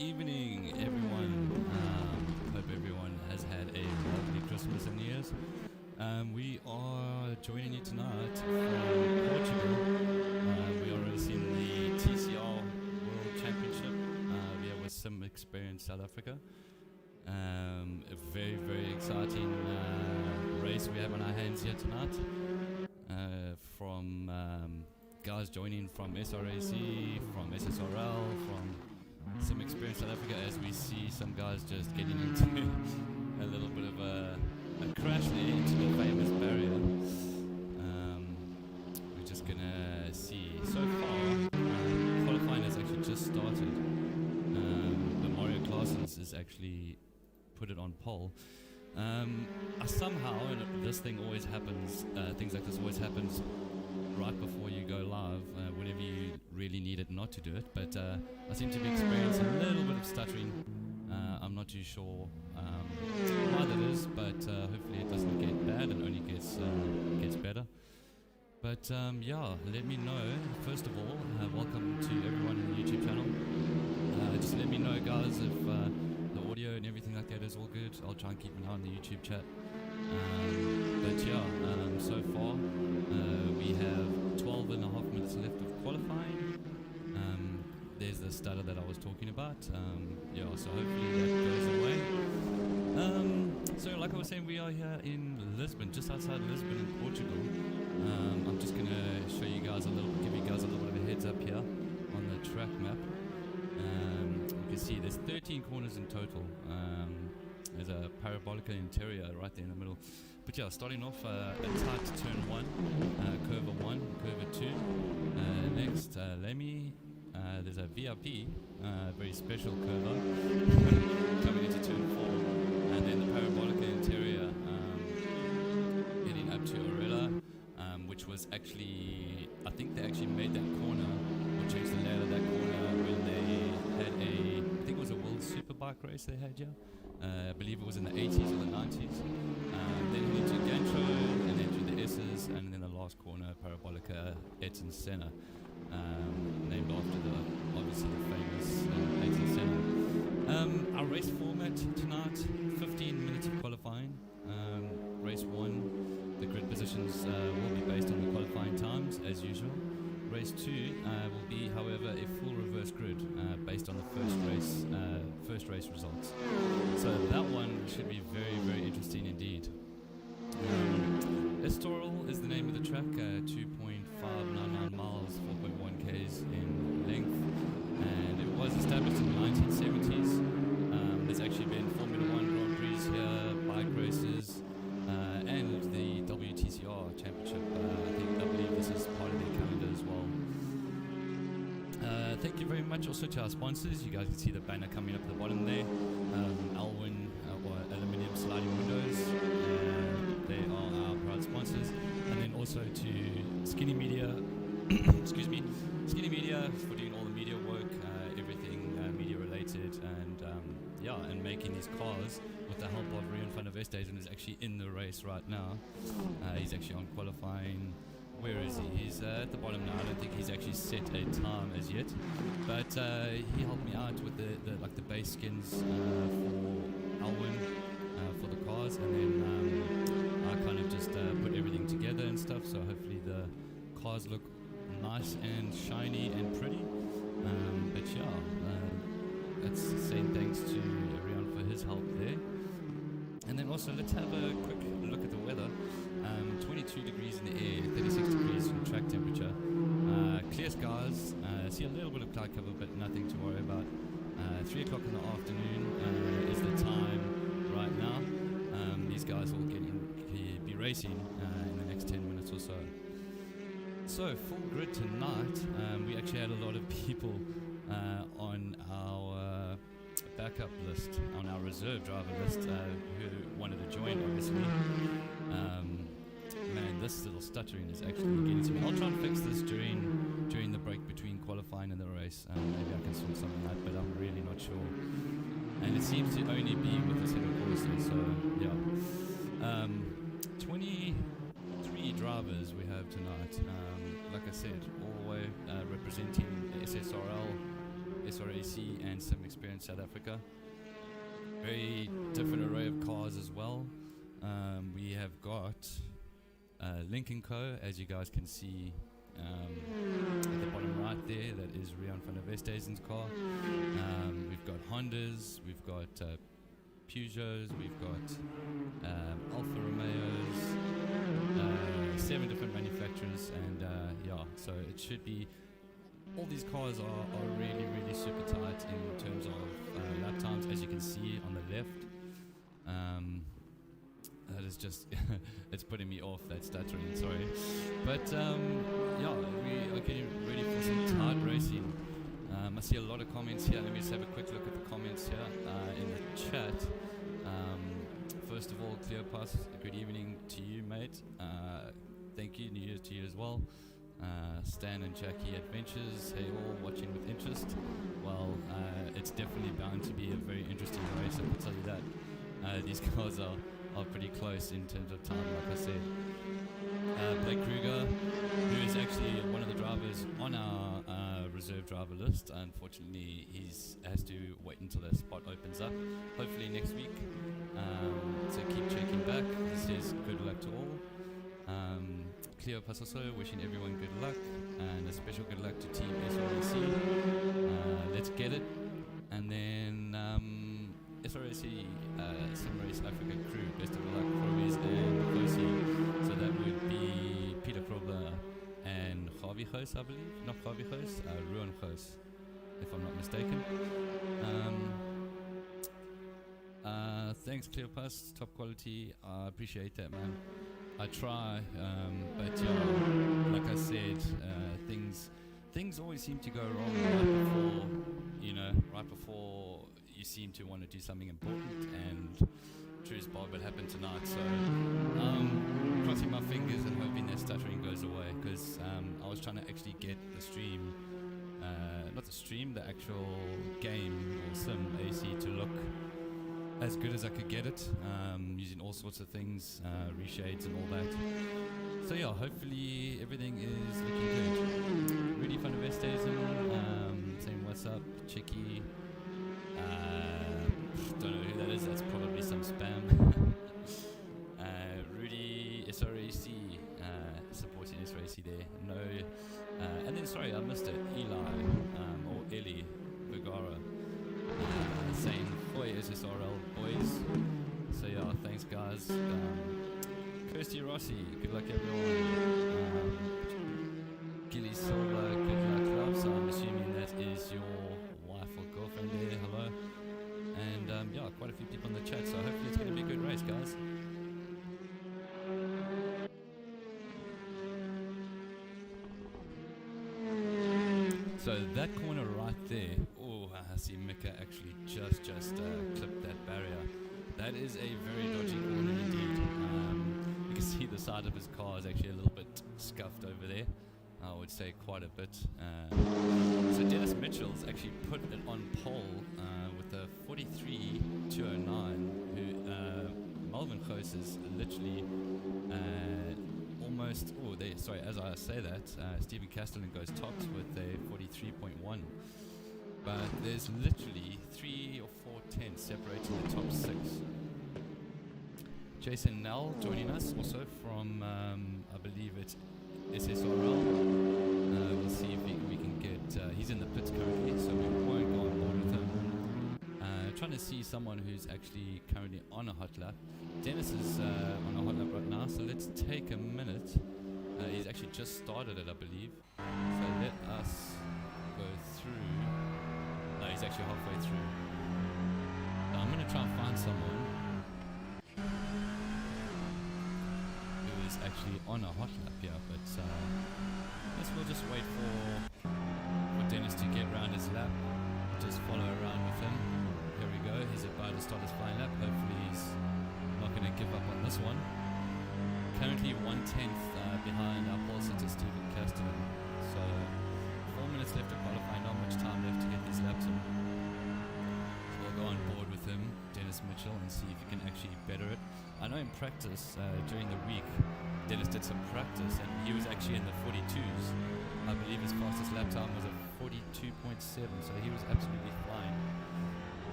evening, everyone. Hope everyone has had a lovely Christmas and New Year's. We are joining you tonight from Portugal. We are racing the TCR World Championship. We are with some experience South Africa. A very, very exciting race we have on our hands here tonight. From guys joining from SRAC, from SSRL, from some experience South Africa, as we see some guys just getting into a little bit of a crash there into the famous barrier. We're just gonna see. So far, qualifying has actually just started. But Mario Claessens has actually put it on pole. Somehow, and this thing always happens, things like this always happens right before you go live, whenever you really need it not to do it, but I seem to be experiencing a little bit of stuttering. I'm not too sure why that is, but hopefully it doesn't get bad and only gets better. But yeah, let me know, first of all, welcome to everyone in the YouTube channel. Just let me know, guys, if the audio and everything like that is all good. I'll try and keep an eye on the YouTube chat. But yeah, so far we have 12 and a half minutes left of qualifying. There's the stutter that I was talking about. Yeah, so hopefully that goes away. So like I was saying, we are here in Lisbon, just outside Lisbon in Portugal. I'm just going to show you guys give you guys a little bit of a heads up here on the track map. You can see there's 13 corners in total. There's a parabolica interior right there in the middle. But yeah, starting off a tight turn 1, curve 1, curve 2. Next, Lemmy. There's a VIP, very special curve coming into turn 4. And then the parabolica interior heading up to Orella, which was actually, I think they actually made that corner, or changed the layout of that corner when they had I think it was a World Superbike race they had here. I believe it was in the 80s or the 90s. Then into Gantro, and then through the S's, and then the last corner, Parabolica Ayrton Senna, named after obviously the famous Ayrton Senna. Our race format tonight: 15 minutes of qualifying. Race 1, the grid positions will be based on the qualifying times as usual. Race 2 will be, however, a full reverse grid based on the first race results. So that one should be very, very interesting indeed. Estoril is the name of the track, 2.599 miles, 4.1 k's in length, and it was established in the 1970s. There's actually been Formula 1 Grand Prix here, bike races, and the WTCR Championship. I believe this is part of their calendar as well. Thank you very much also to our sponsors. You guys can see the banner coming up at the bottom there. Alwin, or Aluminium Sliding Windows. They are our proud sponsors. And then also to SKNY MEDIA, excuse me, SKNY MEDIA for doing all the media work, everything media related, and yeah, and making these cars with the help of Riaan van der Westhuizen, is actually in the race right now. He's actually on qualifying. Where is he? He's at the bottom now. I don't think he's actually set a time as yet, but he helped me out with the base skins for Alwin for the cars, and then I kind of just put everything together and stuff. So hopefully the cars look nice and shiny and pretty. But yeah, that's saying thanks to Riaan for his help there. And then also let's have a quick look at the weather. 22 degrees in the air, 36 degrees in track temperature. Clear skies, see a little bit of cloud cover, but nothing to worry about. 3 o'clock in the afternoon is the time right now. These guys will be racing in the next 10 minutes or so. So, full grid tonight. We actually had a lot of people on our backup list, on our reserve driver list, who wanted to join, obviously. Man, this little stuttering is actually getting to me. I'll try and fix this during the break between qualifying and the race. Maybe I can sort something out, but I'm really not sure. And it seems to only be with the second course, so yeah. 23 drivers we have tonight. Like I said, all the way representing the SSRL SRAC and Sim Experience South Africa. Very different array of cars as well. We have got Link & Co, as you guys can see at the bottom right there. That is Riaan van der Westhuizen's car. We've got Hondas, we've got Peugeots, we've got Alfa Romeos, 7 different manufacturers, and yeah, so it should be, all these cars are really, really super tight in terms of lap times, as you can see on the left. That is just, it's putting me off, that stuttering, sorry. But yeah, we are getting ready for some tight racing. I see a lot of comments here. Let me just have a quick look at the comments here in the chat. First of all, Cleopas, good evening to you, mate. Thank you, New Year's to you as well. Stan and Jackie Adventures, hey all, watching with interest. Well, it's definitely bound to be a very interesting race, I can tell you that. These cars are pretty close in terms of time, like I said. Blake Kruger, who is actually one of the drivers on our reserve driver list. Unfortunately, he has to wait until that spot opens up, hopefully next week. So keep checking back. He says good luck to all. Cleo Pasoso, wishing everyone good luck, and a special good luck to Team SRAC. Let's get it. And then SRAC Sim Race Africa crew, best of luck, Provis and Kosi. So that would be Peter Krobler and Javi Ghoos, I believe. Not Javi Ghoos, Ruan Ghoos, if I'm not mistaken. Thanks Cleopas, top quality. I appreciate that, man. I try, but yeah, like I said, things always seem to go wrong right before you seem to want to do something important, and truth Bob, it happened tonight. So crossing my fingers and hoping that stuttering goes away, because I was trying to actually get the stream, the actual game or sim AC to look as good as I could get it, using all sorts of things, reshades and all that. So yeah, hopefully everything is looking good. Rudy van der Westhuizen, saying what's up, Chicky. Don't know who that is, that's probably some spam. Rudy, SRAC, supporting SRAC there. No, and then sorry, I missed it, Eli, or Eli Vergara, saying Hoi SSRL boys. So yeah, thanks guys. Kirsty Rossi, good luck everyone. Gilly Silva, good luck love. So I'm assuming that is your wife or girlfriend there, hello. And yeah, quite a few people in the chat, so hopefully it's going to be a good race, guys. So that corner right there, oh, I see Mika actually just clipped that barrier. That is a very dodgy corner indeed. You can see the side of his car is actually a little bit scuffed over there. I would say quite a bit. So Dennis Mitchell's actually put it on pole with a 43.209, who Melvin Ghoos is literally almost, as I say that, Stephen Castellan goes tops with a 43.1. But there's literally 3 or 4 tenths separating the top 6. Jason Nell joining us also from, I believe it's SSRL. We'll see if we can get, he's in the pits currently, so we won't go on board with him. Trying to see someone who's actually currently on a hot lap. Dennis is on a hot lap right now, so let's take a minute. He's actually just started it, I believe. So let us go through. No, he's actually halfway through. Now I'm going to try and find someone who is actually on a hot lap here, but I guess we'll just wait for Dennis to get around his lap. Just follow around with him. Here we go, he's about to start his flying lap. Hopefully he's not going to give up on this one. Currently 1/10 behind our pole sitter Stephen Castellan. So 4 minutes left to qualify, not much time left to get these laps in. So we'll go on board with him, Dennis Dennis Mitchell and see if he can actually better it. I know in practice during the week, Dennis did some practice and he was actually in the 42s. I believe his fastest lap time was a 42.7, so he was absolutely flying.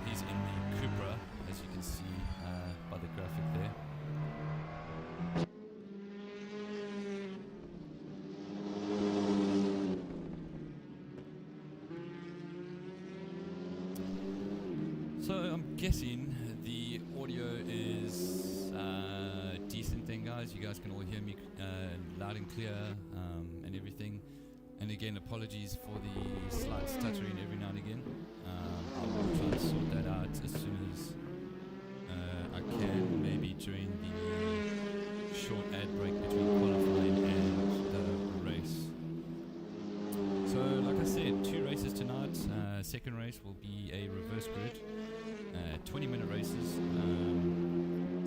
He's in the Cupra, as you can see by the graphic there. So I'm guessing the audio is decent then, guys. You guys can all hear me loud and clear and everything. And again, apologies for the slight stuttering every now and again. I will try to sort that out as soon as I can, maybe during the short ad break between qualifying and the race. So, like I said, 2 races tonight. Second race will be a reverse grid, 20-minute races.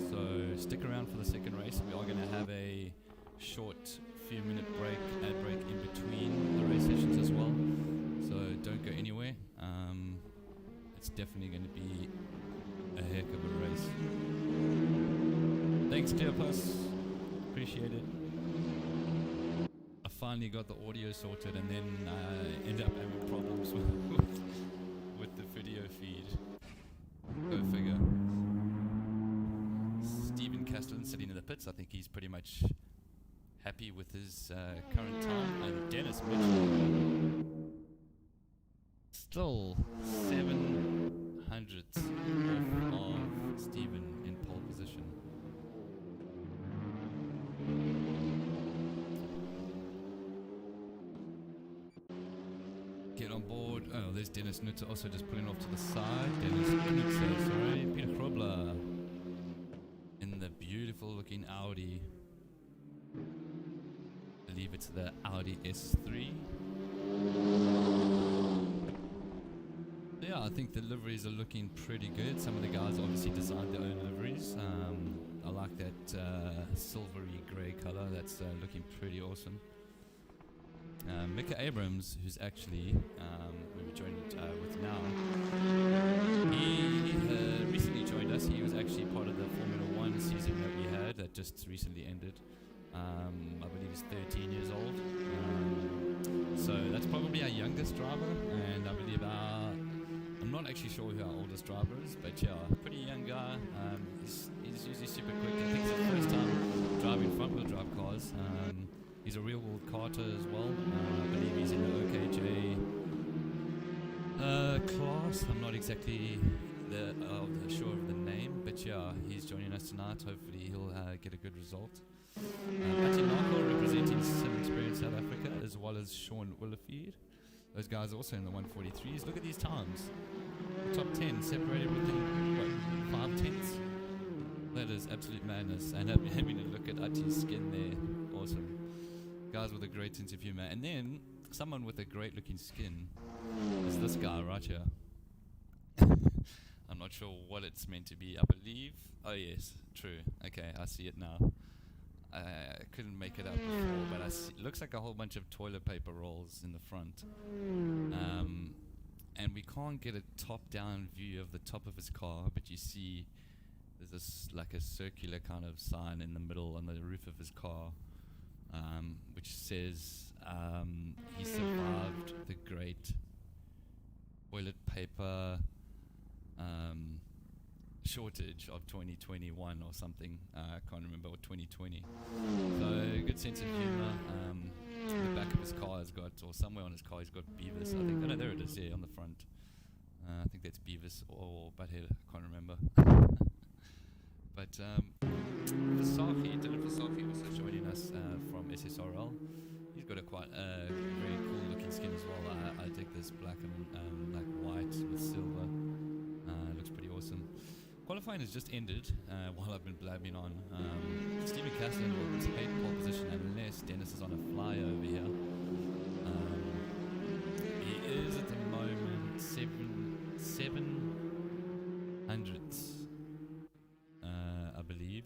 So stick around for the second race. We are going to have a short few-minute ad break in between the race sessions as well. So don't go anywhere. It's definitely going to be a heck of a race. Thanks, Cleopas. Appreciate it. I finally got the audio sorted and then ended up having problems with the video feed. Go figure. Stephen Castellan sitting in the pits. I think he's pretty much happy with his current time. And Dennis Mitchell still 700ths off of Stephen in pole position. Get on board. Oh, there's Dennis Nutzer also just pulling off to the side. Dennis Nutzer, sorry. Peter Krobler in the beautiful looking Audi. I believe it's the Audi S3. Yeah, I think the liveries are looking pretty good. Some of the guys obviously designed their own liveries. I like that silvery grey colour. That's looking pretty awesome. Mika Abrams, who's actually we were joined with now, he recently joined us. He was actually part of the Formula 1 season that we had that just recently ended. I believe he's 13 years old. So that's probably our youngest driver, and I believe I'm not actually sure who our oldest driver is, but yeah, pretty young guy. He's usually super quick. I think it's his first time driving front-wheel drive cars. He's a real-world karter as well. I believe he's in the OKJ class. I'm not exactly sure of the name, but yeah, he's joining us tonight. Hopefully he'll get a good result. Atinako representing Sim Experience South Africa, as well as Sean Willifeed. Those guys also in the 143s. Look at these times. The top 10 separated within, 5 tenths? That is absolute madness. And having a look at Ati's skin there, awesome. Guys with a great sense of humor. And then, someone with a great looking skin is this guy right here. I'm not sure what it's meant to be. I believe, oh yes, true. Okay, I see it now. I couldn't make it out before, but it looks like a whole bunch of toilet paper rolls in the front. And we can't get a top-down view of the top of his car, but you see there's this like a circular kind of sign in the middle on the roof of his car, which says he survived the great toilet paper shortage of 2021 or something. I can't remember, what 2020. So good sense of humor. The back of his car has got, or somewhere on his car he's got Beavis, I think. Oh no, there it is, yeah, on the front. I think that's Beavis or Butthead, I can't remember. But Vasafi, Dylan Vasafi was joining us from SSRL. He's got a quite very cool looking skin as well. I dig this black and like white with silver. Looks pretty awesome. Qualifying has just ended while I've been blabbing on. Stephen Castellan will take pole position unless Dennis is on a fly over here. He is at the moment 700ths, I believe,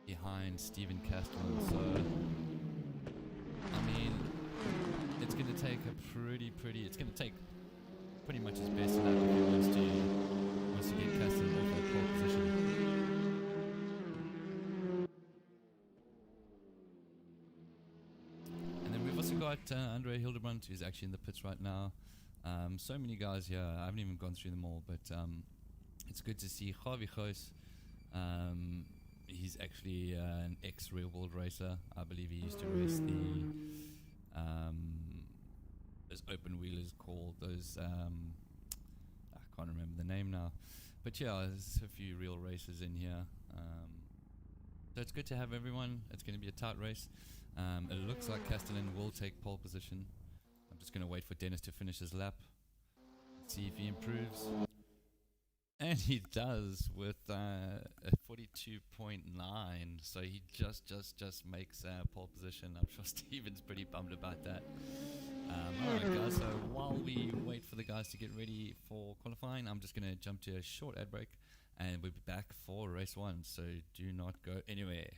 behind Stephen Castellan. So, I mean, it's going to take it's going to take pretty much his best lap if he wants to get Castellan off that pole position. And then we've also got Andre Hildebrand, who's actually in the pits right now. So many guys here. I haven't even gone through them all, but it's good to see Javi Goes. He's actually an ex-real world racer. I believe he used to race those open wheelers called those. I can't remember the name now, but yeah, there's a few real racers in here. So it's good to have everyone. It's going to be a tight race. It looks like Castellan will take pole position. I'm just going to wait for Dennis to finish his lap, see if he improves. And he does with a 42.9, so he just makes pole position. I'm sure Steven's pretty bummed about that. Alright guys, so while we wait for the guys to get ready for qualifying, I'm just going to jump to a short ad break and we'll be back for race 1, so do not go anywhere.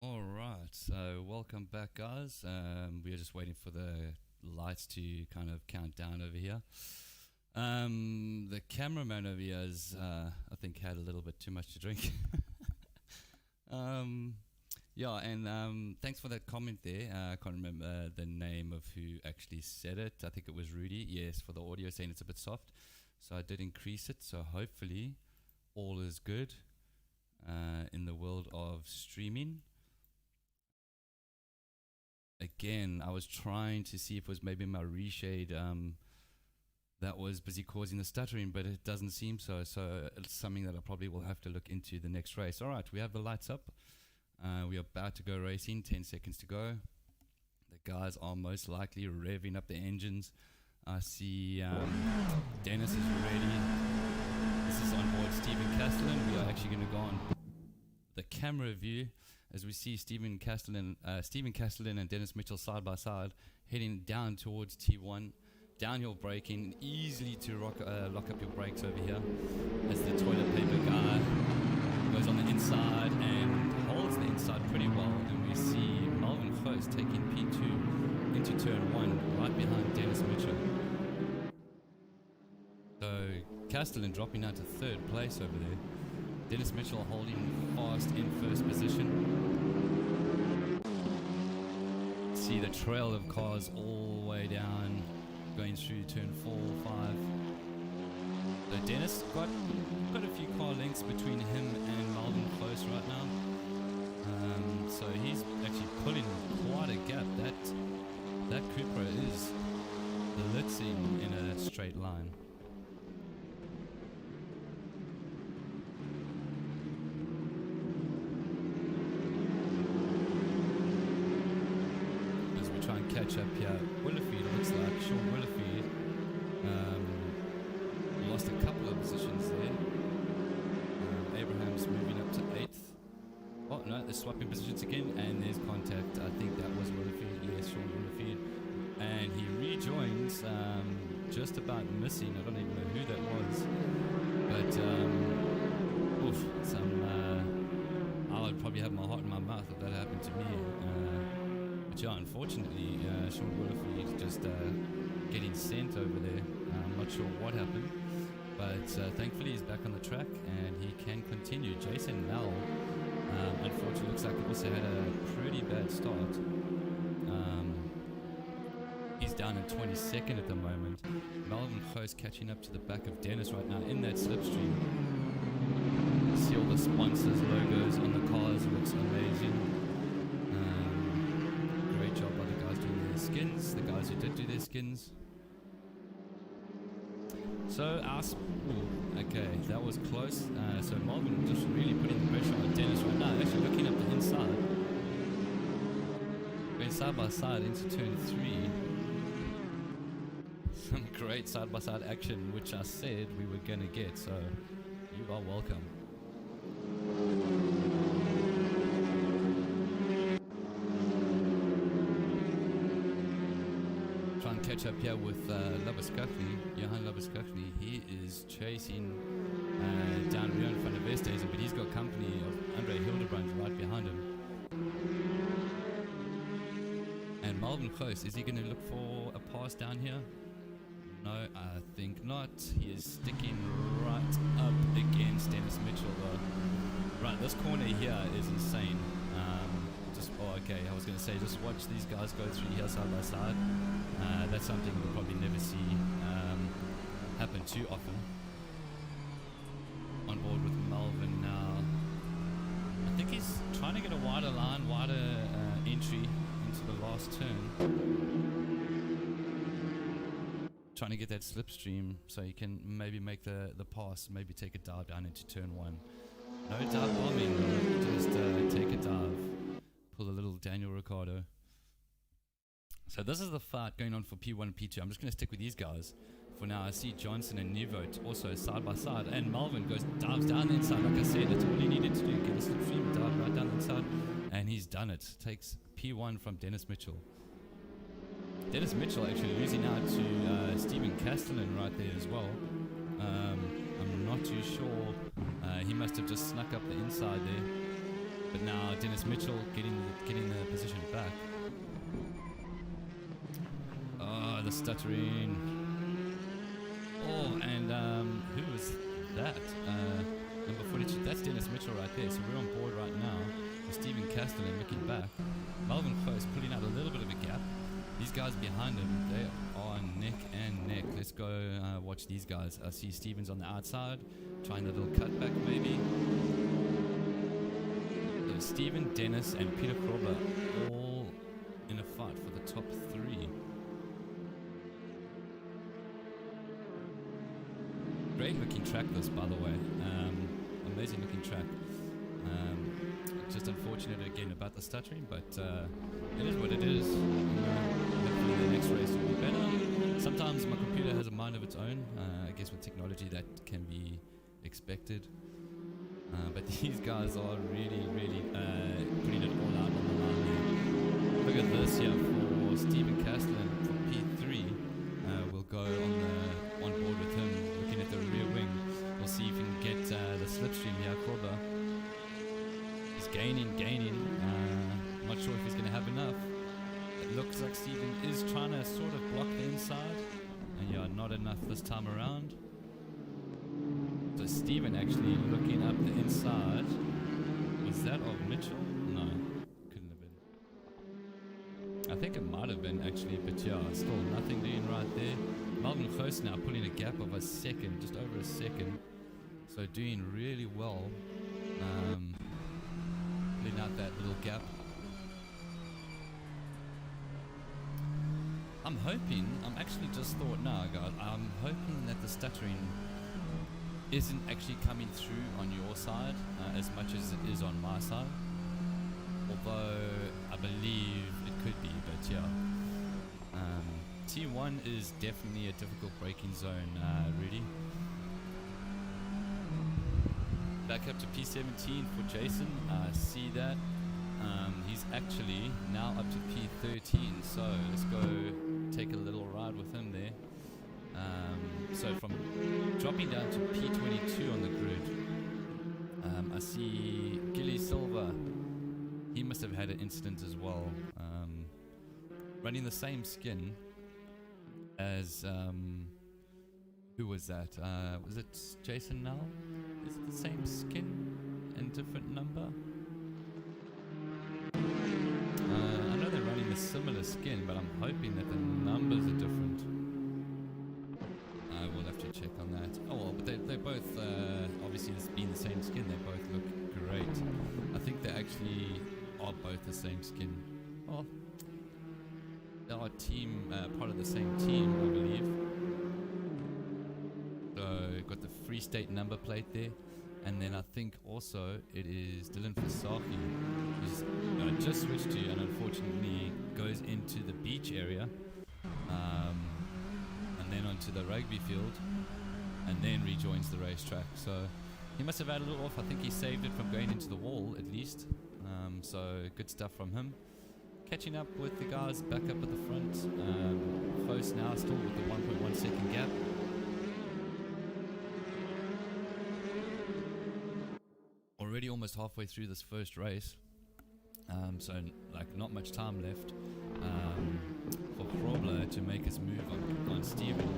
Alright, so welcome back guys. We are just waiting for the lights to kind of count down over here. The cameraman over here has, I think, had a little bit too much to drink. Yeah, and thanks for that comment there. I can't remember the name of who actually said it. I think it was Rudy. Yes, for the audio saying it's a bit soft. So I did increase it. So hopefully all is good in the world of streaming. Again, I was trying to see if it was maybe my reshade that was busy causing the stuttering, but it doesn't seem so. So it's something that I probably will have to look into the next race. All right, we have the lights up. We are about to go racing, 10 seconds to go. The guys are most likely revving up the engines. I see Dennis is ready. This is on board Stephen Castellan. We are actually going to go on the camera view as we see Stephen Castellan and Dennis Mitchell side by side heading down towards T1. Downhill braking, easily to lock up your brakes over here as the toilet paper guy goes on the inside and holds the inside pretty well, and we see Melvin Close taking P2 into turn 1 right behind Dennis Mitchell. So Castellan dropping out to third place over there. Dennis Mitchell holding fast in first position. See the trail of cars all the way down, going through turn 4, 5. So Dennis got a few car lengths between him and Melvin Close right now. So he's actually pulling quite a gap. That Cupra is blitzing in a straight line. As we try and catch up here, Willifeed looks like Sean Willifeed lost a couple of positions there. Abraham's moving up to 8th. Oh no, they're swapping positions again, and there's contact. I think that was Willifeed. Yes, Sean Willifeed. And he rejoins, just about missing. I don't even know who that was. But, I would probably have my heart in my mouth if that happened to me. But yeah, unfortunately, Sean Willifeed just getting sent over there. I'm not sure what happened. But thankfully he's back on the track and he can continue. Jason Mel, unfortunately, looks like he also had a pretty bad start. He's down in 22nd at the moment. Melvin Close catching up to the back of Dennis right now in that slipstream. See all the sponsors, logos on the cars, looks amazing. Great job by the guys doing their skins, the guys who did do their skins. So okay, that was close. So Melvin just really putting the pressure on Dennis right now. Actually looking up the inside, going side by side into turn 3. Some great side by side action, which I said we were gonna get. So you are welcome. Catch up here with Johan Labuskakli. He is chasing down Riaan van der Westhuizen, but he's got company of Andre Hildebrand right behind him. And Melvin Close, is he going to look for a pass down here? No, I think not. He is sticking right up against Dennis Mitchell though. Right, this corner here is insane. Okay, I was going to say, just watch these guys go through here side by side. That's something we'll probably never see happen too often. On board with Melvin now. I think he's trying to get a wider line, wider entry into the last turn. Trying to get that slipstream so he can maybe make the pass, maybe take a dive down into turn 1. No dive bombing, just take a dive. Pull a little Daniel Ricciardo. So this is the fight going on for P1 and P2. I'm just going to stick with these guys for now. I see Johnson and Nevote also side by side, and Melvin dives down the inside. Like I said, that's all he needed to do, get a slipstream, dive right down the inside, and he's done it. Takes P1 from Dennis Mitchell. Dennis Mitchell actually losing out to Stephen Castellan right there as well. I'm not too sure. He must have just snuck up the inside there. But now Dennis Mitchell getting the position back. Oh, the stuttering. Oh, that. Number 42, that's Dennis Mitchell right there. So we're on board right now with Stephen Castellan looking back. Melvin Close pulling out a little bit of a gap. These guys behind him, they are neck and neck. Let's go watch these guys. I see Stevens on the outside, trying a little cutback maybe. So Stephen, Dennis, and Peter Krobler all in a fight for the top 3. Great looking track this, by the way. Amazing looking track. Just unfortunate again about the stuttering, but it is what it is. Hopefully the next race will be better. Sometimes my computer has a mind of its own. I guess with technology that can be expected. But these guys are really putting it all out on the line here. Look at this here for Stephen Castellan for P3. We'll go on board with him, looking at the rear wing. We'll see if we can get the slipstream here. Krobler. He's gaining. Not sure if he's going to have enough. It looks like Stephen is trying to sort of block the inside. And yeah, not enough this time around. So Stephen actually looking up the inside. Was that of Mitchell? No, couldn't have been. I think it might have been actually, but yeah, still nothing doing right there. Melvin Close now pulling a gap of a second, just over a second. So doing really well. Pulling out that little gap. I'm actually just thought now, guys, I'm hoping that the stuttering isn't actually coming through on your side as much as it is on my side. Although I believe it could be, but yeah. T1 is definitely a difficult braking zone, Rudy. Back up to P17 for Jason. See that. He's actually now up to P13, so let's go take a little ride with him there. So from dropping down to P22 on the grid, I see Gilly Silva. He must have had an incident as well. Running the same skin as, who was that? Was it Jason Null? Is it the same skin and different number? I know they're running a similar skin, but I'm hoping that the numbers are different. I will have to check on that. Oh well, but they both, obviously it's being the same skin, they both look great. I think they actually are both the same skin. Oh, they are part of the same team, I believe. So got the Free State number plate there. And then I think also it is Dylan Fasaki, who's just switched to and unfortunately goes into the beach area, and then onto the rugby field, and then rejoins the racetrack. So he must have had a little off. I think he saved it from going into the wall at least. So good stuff from him. Catching up with the guys back up at the front. Close now, still with the 1.1 second gap. Already almost halfway through this first race, so like not much time left for Krobler to make his move on Steven,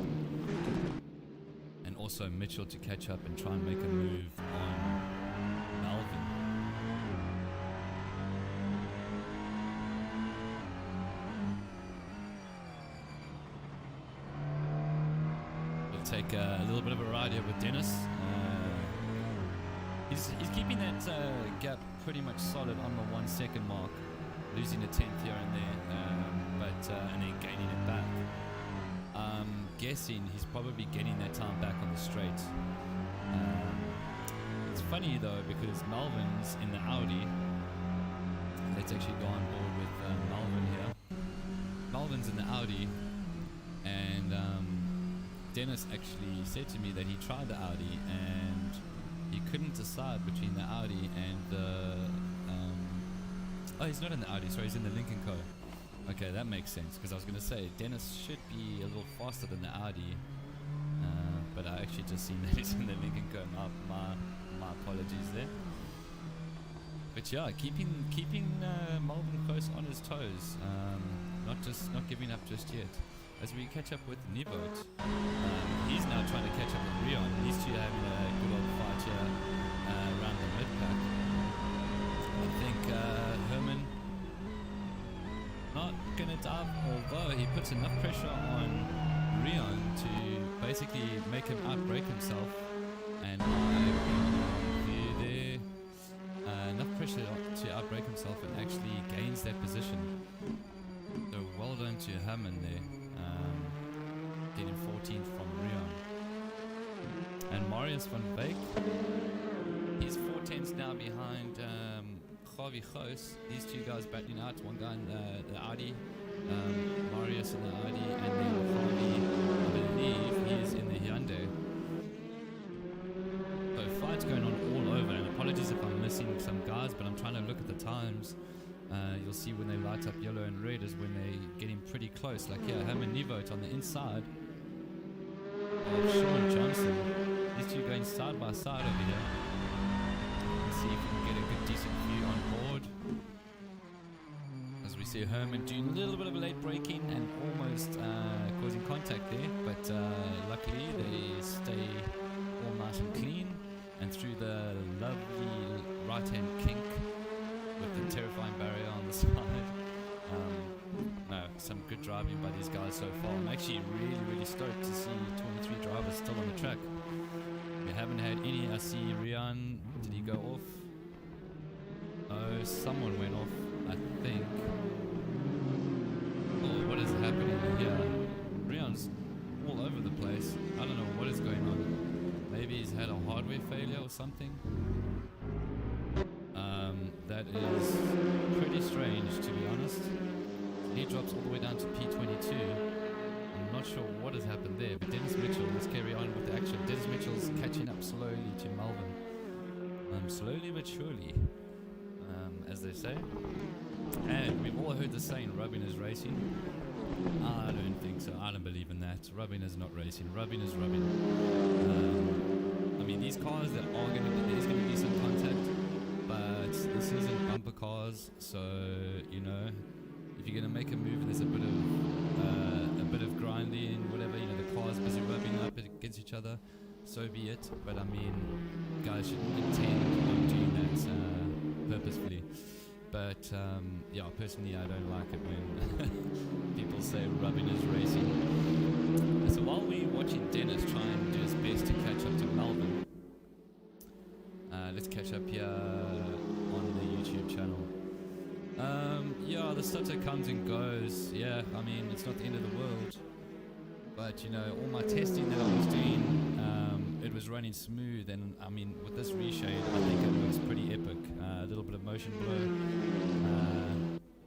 and also Mitchell to catch up and try and make a move on Alwin. We'll take a little bit of a ride here with Dennis. He's keeping that gap pretty much solid on the 1 second mark, losing a tenth here and there, and then gaining it back. I'm guessing he's probably getting that time back on the straight. It's funny though because Melvin's in the Audi. Let's actually go on board with Melvin here. Melvin's in the Audi, and Dennis actually said to me that he tried the Audi and he couldn't decide between the Audi and the oh, he's not in the Audi, sorry, he's in the Lincoln Co. Okay, that makes sense, because I was going to say Dennis should be a little faster than the Audi, but I actually just seen that he's in the Lincoln Co. My apologies there. But yeah, keeping Melvin close on his toes, not giving up just yet. As we catch up with Nivot, he's now trying to catch up with Riaan. These two are having a good old dive, although he puts enough pressure on Riaan to basically make him outbreak himself. And I view there enough pressure to outbreak himself and actually gains that position. So well done to Hammond there, getting 14th from Riaan. And Marius van Beek, he's 4 tenths now behind Javi Goos. These two guys battling out, one guy in the Audi, Marius in the Audi, and then Javi, I believe he is in the Hyundai. So fights going on all over, and apologies if I'm missing some guys, but I'm trying to look at the times. You'll see when they light up yellow and red is when they're getting pretty close. Like here, Hammond Nevote on the inside of Sean Johnson. These two going side by side over here. Let's see if we can get a good decent view on board. As we see Herman doing a little bit of a late braking and almost causing contact there, but luckily they stay all nice and clean and through the lovely right hand kink with the terrifying barrier on the side. No, some good driving by these guys so far. I'm actually really stoked to see 23 drivers still on the track. We haven't had any. I see Riaan, did he go off? Oh, someone went off, I think. Oh, what is happening here? Riaan's all over the place. I don't know what is going on. Maybe he's had a hardware failure or something. That is pretty strange, to be honest. He drops all the way down to P22. I'm not sure what has happened there, but Dennis Mitchell, let's carry on with the action. Dennis Mitchell's catching up slowly to Melvin. Slowly but surely, as they say. And we've all heard the saying, rubbing is racing. I don't think so. I don't believe in that. Rubbing is not racing. Rubbing is rubbing. I mean, these cars that are going to be, there's going to be some contact. But this isn't bumper cars, so you know, if you're gonna make a move and there's a bit of grinding, whatever, you know, the car's busy rubbing up against each other, so be it. But I mean, guys shouldn't intend on doing that purposefully. But yeah, personally, I don't like it when people say rubbing is racing. So while we're watching Dennis try and do his best to catch up to Melvin. Let's catch up here on the YouTube channel. Yeah, the stutter comes and goes. Yeah, I mean, it's not the end of the world. But, you know, all my testing that I was doing, it was running smooth. And, I mean, with this reshade, I think it looks pretty epic. A little bit of motion blur.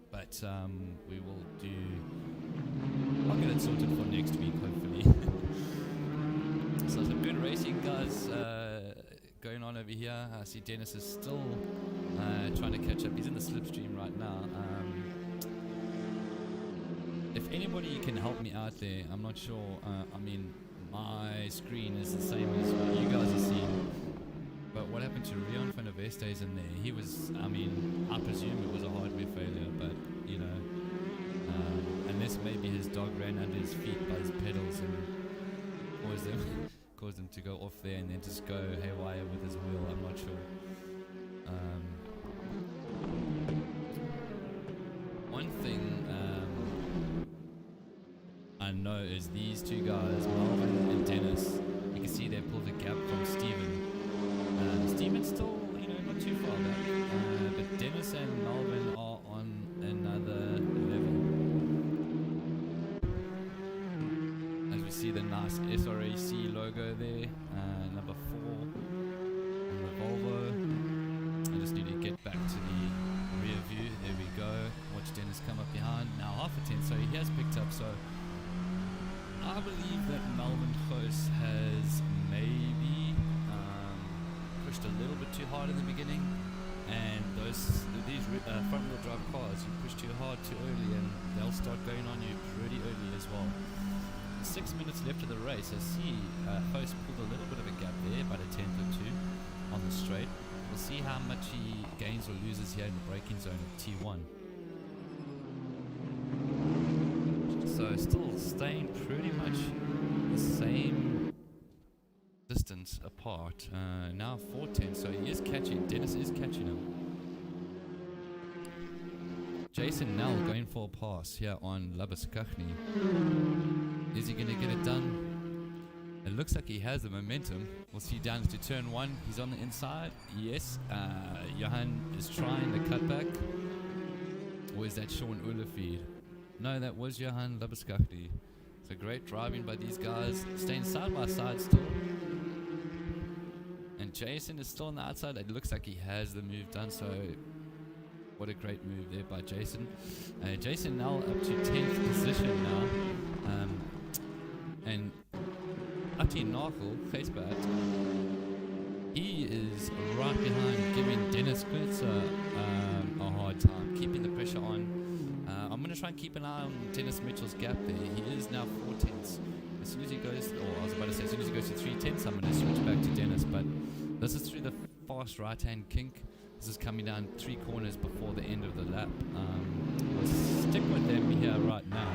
But we will do... I'll get it sorted for next week, hopefully. So some good racing, guys. Going on over here. I see Dennis is still trying to catch up. He's in the slipstream right now. If anybody can help me out there, I'm not sure. I mean, my screen is the same as what you guys are seeing. But what happened to Riaan van der Vesthuizen in there? He was, I mean, I presume it was a hardware failure, but, you know, unless maybe his dog ran under his feet by his pedals and caused him to go off there and then just go haywire with his wheel. I'm not sure. One thing I know is these two guys, Melvin and Dennis, you can see they pulled a gap from Steven. Steven's still, you know, not too far back, but Dennis and Melvin are on another level. As we see the nice SRAC logo there, number 4 on the Volvo. I just need to get back to the rear view. There we go. Watch Dennis come up behind. Now half a 10, so he has picked up. So I believe that Melvin Goos has maybe pushed a little bit too hard in the beginning, and these front wheel drive cars, you push too hard too early and they'll start going on you pretty early as well. 6 minutes left of the race. I see Goos pulled a little bit of a gap there, about a tenth or two on the straight. We'll see how much he gains or loses here in the braking zone of T1. So still staying pretty much the same distance apart. Now 4 tenths, so he is catching. Dennis is catching him. Jason Nell going for a pass here on Labuschagne. Is he going to get it done? It looks like he has the momentum. We'll see down to turn 1. He's on the inside. Yes. Johan is trying the cutback. Or is that Sean Ulefeed? No, that was Johan Labuschagne. So great driving by these guys. Staying side by side still. And Jason is still on the outside. It looks like he has the move done. So what a great move there by Jason. Jason now up to 10th position now. And Ati Nachel, Geesbert, he is right behind, giving Dennis Klitzer a hard time, keeping the pressure on. I'm going to try and keep an eye on Dennis Mitchell's gap there. He is now 4 tenths. As soon as he goes, or I was about to say, as soon as he goes to 3 tenths, I'm going to switch back to Dennis. But this is through the fast right-hand kink. This is coming down 3 corners before the end of the lap. We'll stick with them here right now.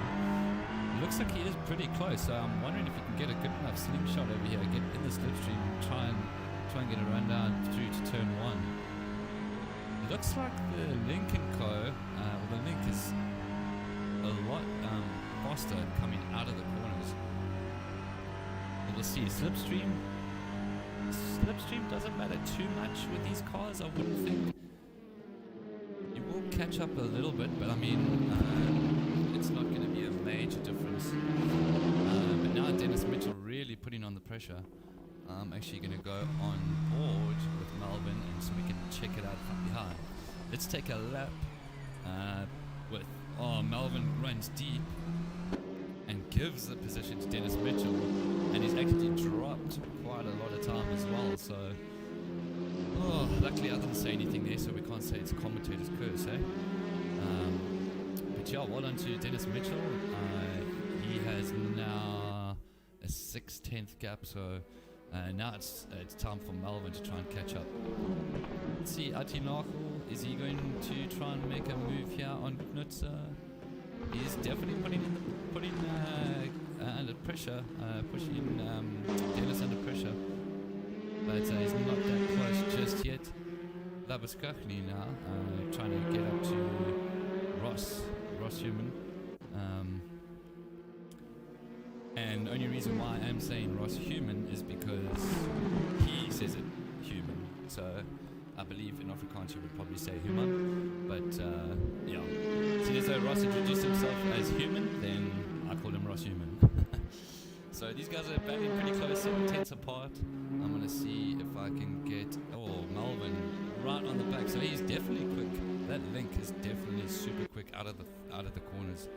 Looks like he is pretty close, so I'm wondering if he can get a good enough slingshot over here, get in the slipstream and try and get a run down through to turn 1. Looks like the Lincoln Co, the Link is a lot faster coming out of the corners. And we'll see slipstream. Slipstream doesn't matter too much with these cars, I wouldn't think. You will catch up a little bit, but I mean, it's not going to be a major difference. But now Dennis Mitchell really putting on the pressure. I'm actually going to go on board with Melvin and so we can check it out from behind. Let's take a lap with, Melvin runs deep and gives the position to Dennis Mitchell, and he's actually dropped quite a lot of time as well, so luckily I didn't say anything there, so we can't say it's a commentator's curse, eh? But yeah, well done to Dennis Mitchell. He has now a 6/10 gap, so now it's time for Melvin to try and catch up. Let's see, Ati Nachel, is he going to try and make a move here on Knutzer? He's definitely putting under pressure, pushing Dennis under pressure, but he's not that close just yet. Labuschagne now, trying to get up to Ross Human. And only reason why I am saying Ross Human is because he says it human. So I believe in Afrikaans you would probably say human. But yeah, seeing as though Ross introduced himself as human, then I call him Ross Human. So these guys are battling pretty close, 7 tenths apart. I'm going to see if I can get, Melvin right on the back. So he's definitely quick. That Link is definitely super quick out of the corners.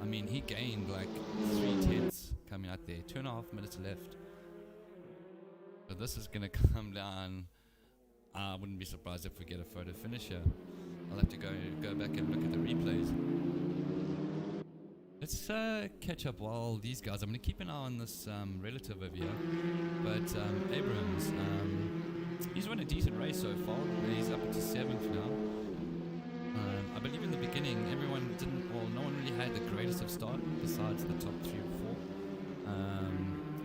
I mean, he gained like 3 tenths coming out there. 2.5 minutes left. So this is going to come down. I wouldn't be surprised if we get a photo finish here. I'll have to go back and look at the replays. Let's catch up while these guys. I'm going to keep an eye on this relative over here. But Abrahams, he's run a decent race so far. He's up to 7th now. I believe in the beginning no one really had the greatest of start besides the top 3 or 4.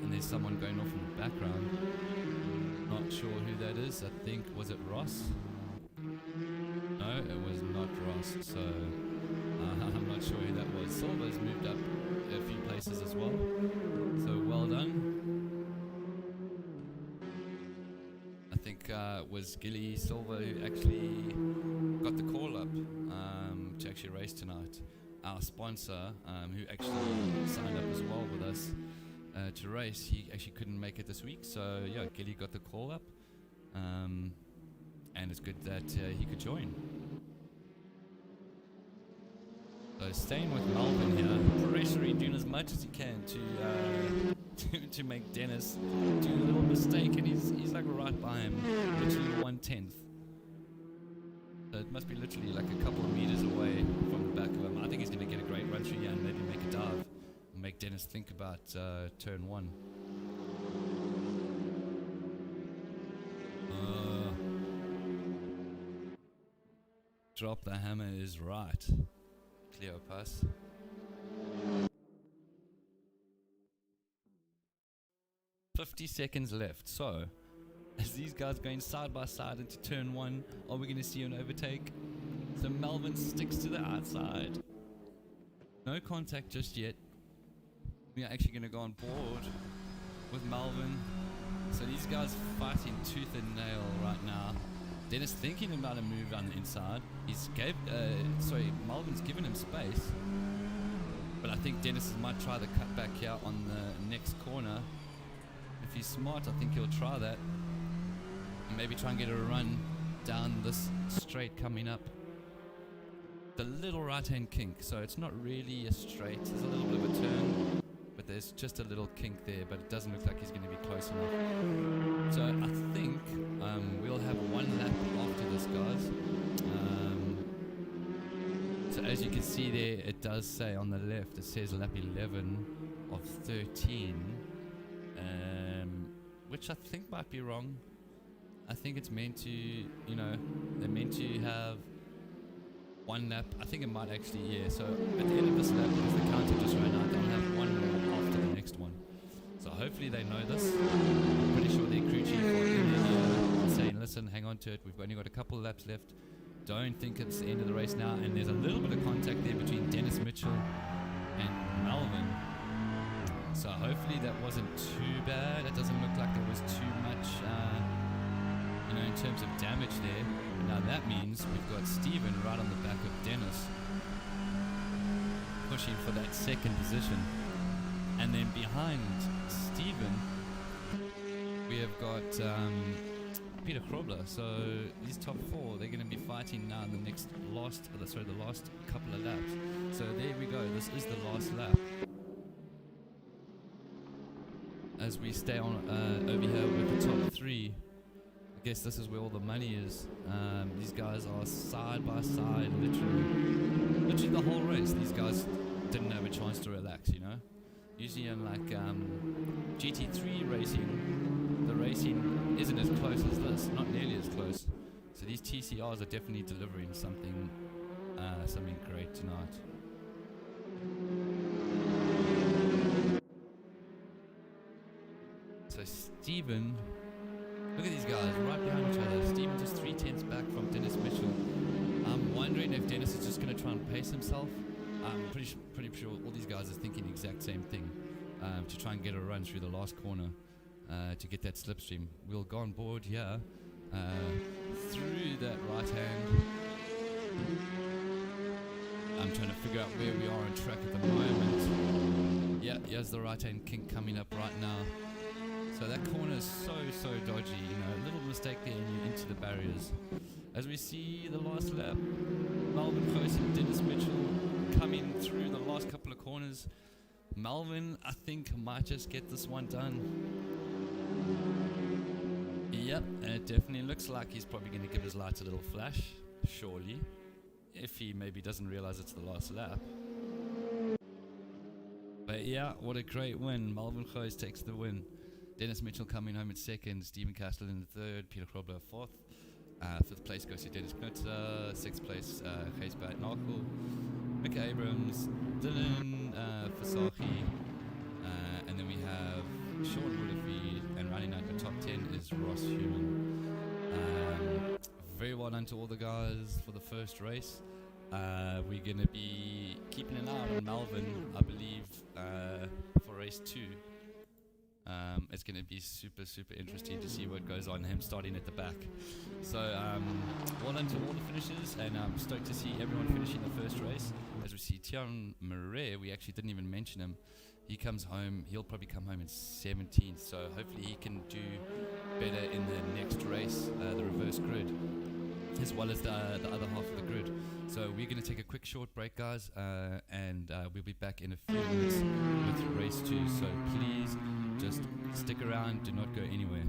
And there's someone going off in the background. Not sure who that is. I think, was it Ross? No, it was not Ross. So I'm not sure who that was. Silver's moved up a few places as well. So well done. I think it was Gilly Silver who actually got the call up to actually race tonight. Our sponsor, who actually signed up as well with us to race, he actually couldn't make it this week. So yeah, Gilly got the call up, and it's good that he could join. So staying with Melvin here, pressuring, doing as much as he can to make Dennis do a little mistake, and he's like right by him, literally 1/10. So it must be literally like a couple of meters away from the back of him. I think he's going to get a great run through here and maybe make a dive and make Dennis think about turn 1. Drop the hammer is right. Cleopas. $50 seconds left. So, as these guys going side by side into turn 1, are we going to see an overtake? So Melvin sticks to the outside. No contact just yet. We are actually going to go on board with Melvin. So these guys fighting tooth and nail right now. Dennis thinking about a move on the inside. Melvin's given him space. But I think Dennis might try the cutback here on the next corner. If he's smart, I think he'll try that. And maybe try and get a run down this straight coming up. The little right-hand kink, so it's not really a straight. There's a little bit of a turn, but there's just a little kink there, but it doesn't look like he's going to be close enough. So I think we'll have one lap after this, guys. So as you can see there, it does say on the left, it says lap 11 of 13, which I think might be wrong. I think it's meant to, they're meant to have one lap. I think it might actually, yeah. So at the end of this lap, because the counter just ran out, they'll have one more after the next one. So hopefully they know this. I'm pretty sure their crew chief are in there saying, listen, hang on to it. We've only got a couple of laps left. Don't think it's the end of the race now. And there's a little bit of contact there between Dennis Mitchell and Melvin. So hopefully that wasn't too bad. It doesn't look like there was too much, in terms of damage there. Now that means we've got Steven right on the back of Dennis, pushing for that second position. And then behind Steven, we have got Peter Krobler. So these top four, they're going to be fighting now in the last couple of laps. So there we go. This is the last lap. As we stay on over here with the top three. I guess this is where all the money is. These guys are side by side, literally the whole race. These guys didn't have a chance to relax, Usually in like GT3 racing, the racing isn't as close as this, not nearly as close. So these TCRs are definitely delivering something great tonight. So Steven. Look at these guys right behind each other. Steven just 3/10 back from Dennis Mitchell. I'm wondering if Dennis is just going to try and pace himself. I'm pretty sure all these guys are thinking the exact same thing, to try and get a run through the last corner to get that slipstream. We'll go on board here through that right hand. I'm trying to figure out where we are on track at the moment. Yeah, here's the right hand kink coming up right now. So that corner is so dodgy, a little mistake there and you're into the barriers. As we see the last lap, Melvin Khoes and Dennis Mitchell coming through the last couple of corners. Melvin, I think, might just get this one done. Yep, and it definitely looks like he's probably going to give his lights a little flash, surely, if he maybe doesn't realize it's the last lap. But yeah, what a great win. Melvin Khoes takes the win. Dennis Mitchell coming home in second, Stephen Castle in the third, Peter Krobler fourth. Fifth place goes to Dennis Knutzer, sixth place Gijs Buitenhagel, Mick Abrams, Dylan Fasahi, and then we have Sean Woodifeed, and rounding out the top 10 is Ross Human. Very well done to all the guys for the first race. We're going to be keeping an eye on Melvin, I believe, for race 2. It's going to be super interesting to see what goes on, him starting at the back. So well done to all the finishers, and I'm stoked to see everyone finishing the first race. As we see Tian Marais, we actually didn't even mention him. He comes home, he'll probably come home in 17th, so hopefully he can do better in the next race, the reverse grid, as well as the other half of the grid. So we're going to take a quick short break, guys, and we'll be back in a few minutes with race 2. So please just stick around, do not go anywhere.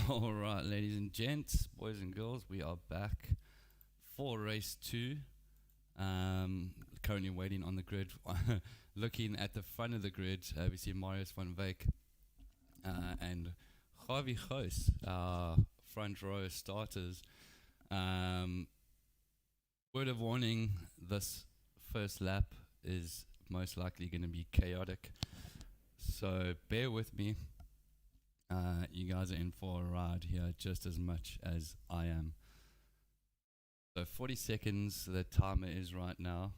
All right, ladies and gents, boys and girls, we are back for race 2. Currently waiting on the grid. Looking at the front of the grid, we see Marius van Wyk and Javi Goos, our front row starters. Word of warning, this first lap is most likely going to be chaotic. So bear with me. You guys are in for a ride here just as much as I am. So 40 seconds, the timer is right now.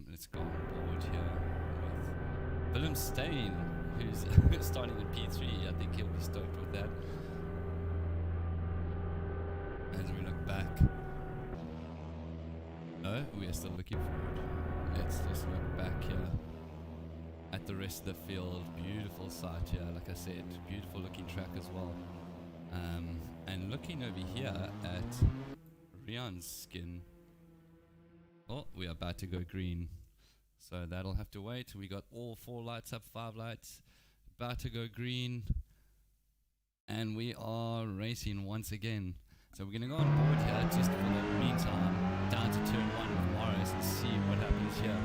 Let's go on board here with Willem Steen, who's starting in P3. I think he'll be stoked with that. As we look back. No, we are still looking forward. Let's just look back here at the rest of the field. Beautiful sight here, like I said, beautiful looking track as well. And looking over here at Riaan's skin. Oh, we are about to go green, so that'll have to wait. We got all 4 lights up, 5 lights, about to go green, and we are racing once again. So we're gonna go on board here just for the meantime, down to turn 1 with Morris and see what happens here.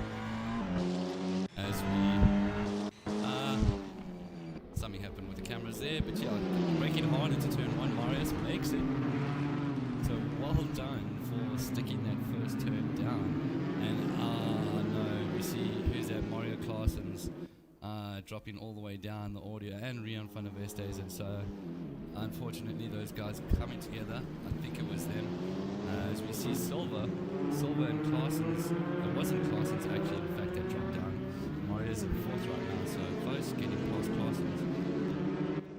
As we something happened with the cameras there, but yeah, braking hard into turn 1, Marius makes it. So well done for sticking that first turn down. And no, we see who's that, Mario Claessen's dropping all the way down the audio, and Riaan van der Westhuizen. So unfortunately those guys coming together, I think it was them. As we see Silver and Claessen's, it wasn't Claessen's actually, in fact, that dropped down. Mario's in 4th right now, so close, getting past Claessen's.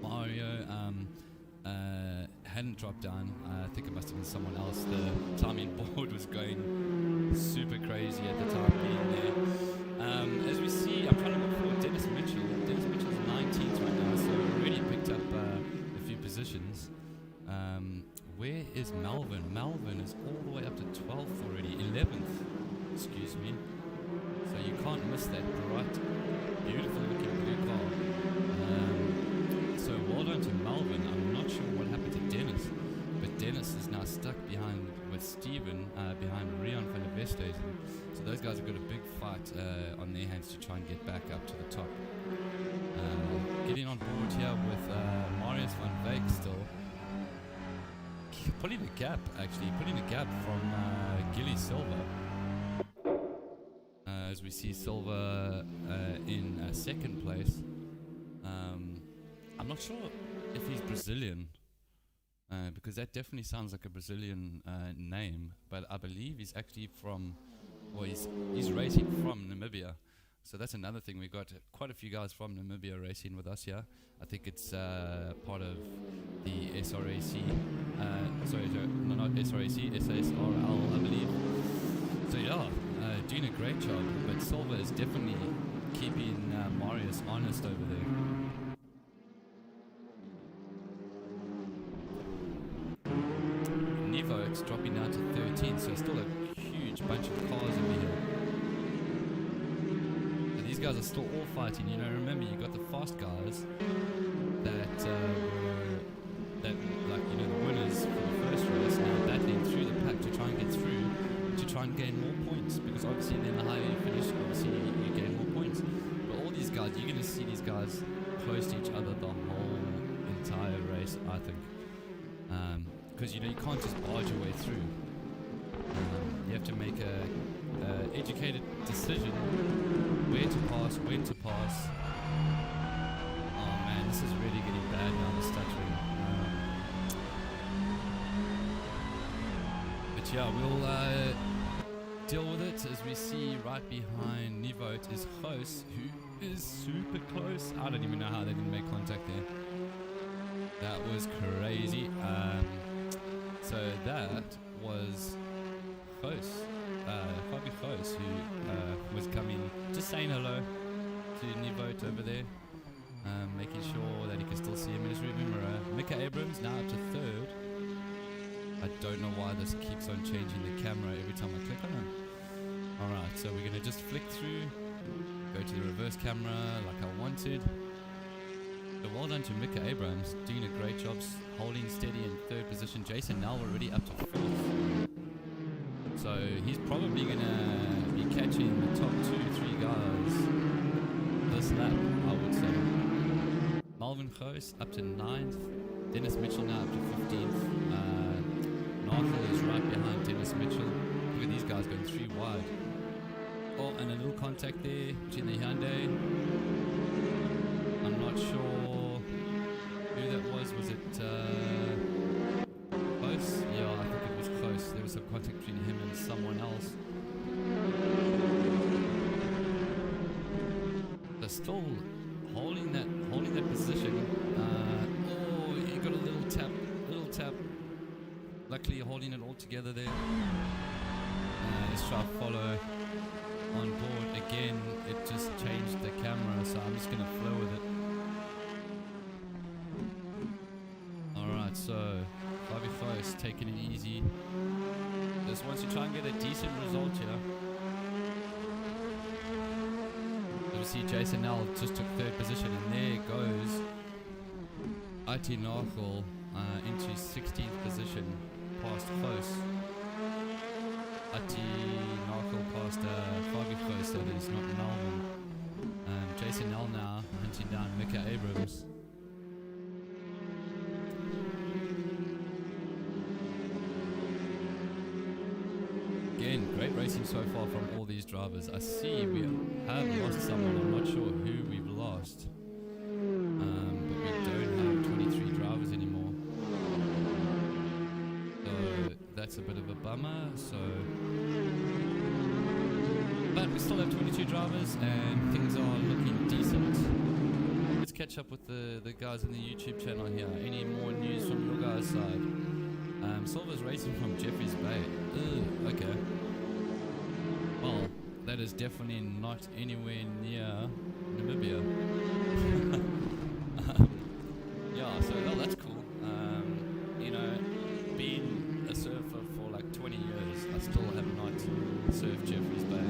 Mario hadn't dropped down. I think it must have been someone else. The timing board was going super crazy at the time being there. As we see, I'm trying to look for Dennis Mitchell. Dennis Mitchell's 19th right now, so already picked up a few positions. Where is Melvin? Melvin is all the way up to 12th already, 11th, excuse me. So you can't miss that bright, beautiful looking blue car. So well done to Melvin. I'm not sure what happened to Dennis, but Dennis is now stuck behind with Steven, behind Riaan van der Westhuizen. So those guys have got a big fight on their hands to try and get back up to the top. Getting on board here with Marius van Wyk still. Putting a gap from Gilly Silver. As we see Silver in 2nd place. I'm not sure if he's Brazilian, because that definitely sounds like a Brazilian name, but I believe he's actually from, well, he's racing from Namibia. So that's another thing. We've got quite a few guys from Namibia racing with us here. I think it's part of the SRAC. No, not SRAC, SASRL, I believe. So yeah, doing a great job. But Silver is definitely keeping Marius honest over there. Nevo's dropping down to 13, so still a huge bunch of cars over here. These guys are still all fighting. You know, remember, you got the fast guys that like, you know, the winners for the first race now battling through the pack to try and get through, to try and gain more points, because obviously then the higher you finish, obviously you gain more points. But all these guys, you're going to see these guys close to each other the whole entire race, I think. Because, you know, you can't just barge your way through. You have to make a educated decision where to pass, when to pass. Oh man, this is really getting bad now, the stuttering. But yeah, we'll deal with it. As we see right behind Nevote is Goos, who is super close. I don't even know how they didn't make contact there. That was crazy. So that was Goos. Fabi Goos, who was coming, just saying hello to Nevote over there, making sure that he can still see him in his rearview mirror. Mika Abrams now up to 3rd. I don't know why this keeps on changing the camera every time I click on him. Alright, so we're going to just flick through, go to the reverse camera like I wanted. So well done to Mika Abrams, doing a great job holding steady in third position. Jason now already up to fourth. So he's probably going to be catching the top 2-3 guys this lap, I would say. Malvin Goos up to 9th. Dennis Mitchell now up to 15th. Narkel is right behind Dennis Mitchell. Look at these guys going 3 wide. Oh, and a little contact there between the Hyundai. I'm not sure who that was. Was it close? Yeah, I think it was close. There was some contact between him and someone else. They're still holding that position. Oh, he got a little tap. Luckily holding it all together there. Let's try to follow on board. Again, it just changed the camera, so I'm just going to flow with it. Alright, so Fabi Close taking it easy. Just wants to try and get a decent result here. You see Jason Nell just took third position, and there goes IT Narkel into 16th position, past Close. IT Narkel past Fabi Close, that is not Melvin. Jason Nell now hunting down Mika Abrams. Again, great racing so far from all these drivers. I see we have lost someone. I'm not sure who we've lost. But we don't have 23 drivers anymore. So that's a bit of a bummer. But we still have 22 drivers and things are looking decent. Let's catch up with the guys on the YouTube channel here. Any more news from your guys' side? Silver's racing from Jeffreys Bay. Okay. Well, that is definitely not anywhere near Namibia. Yeah, so that's cool. Being a surfer for like 20 years, I still have not surfed Jeffreys Bay.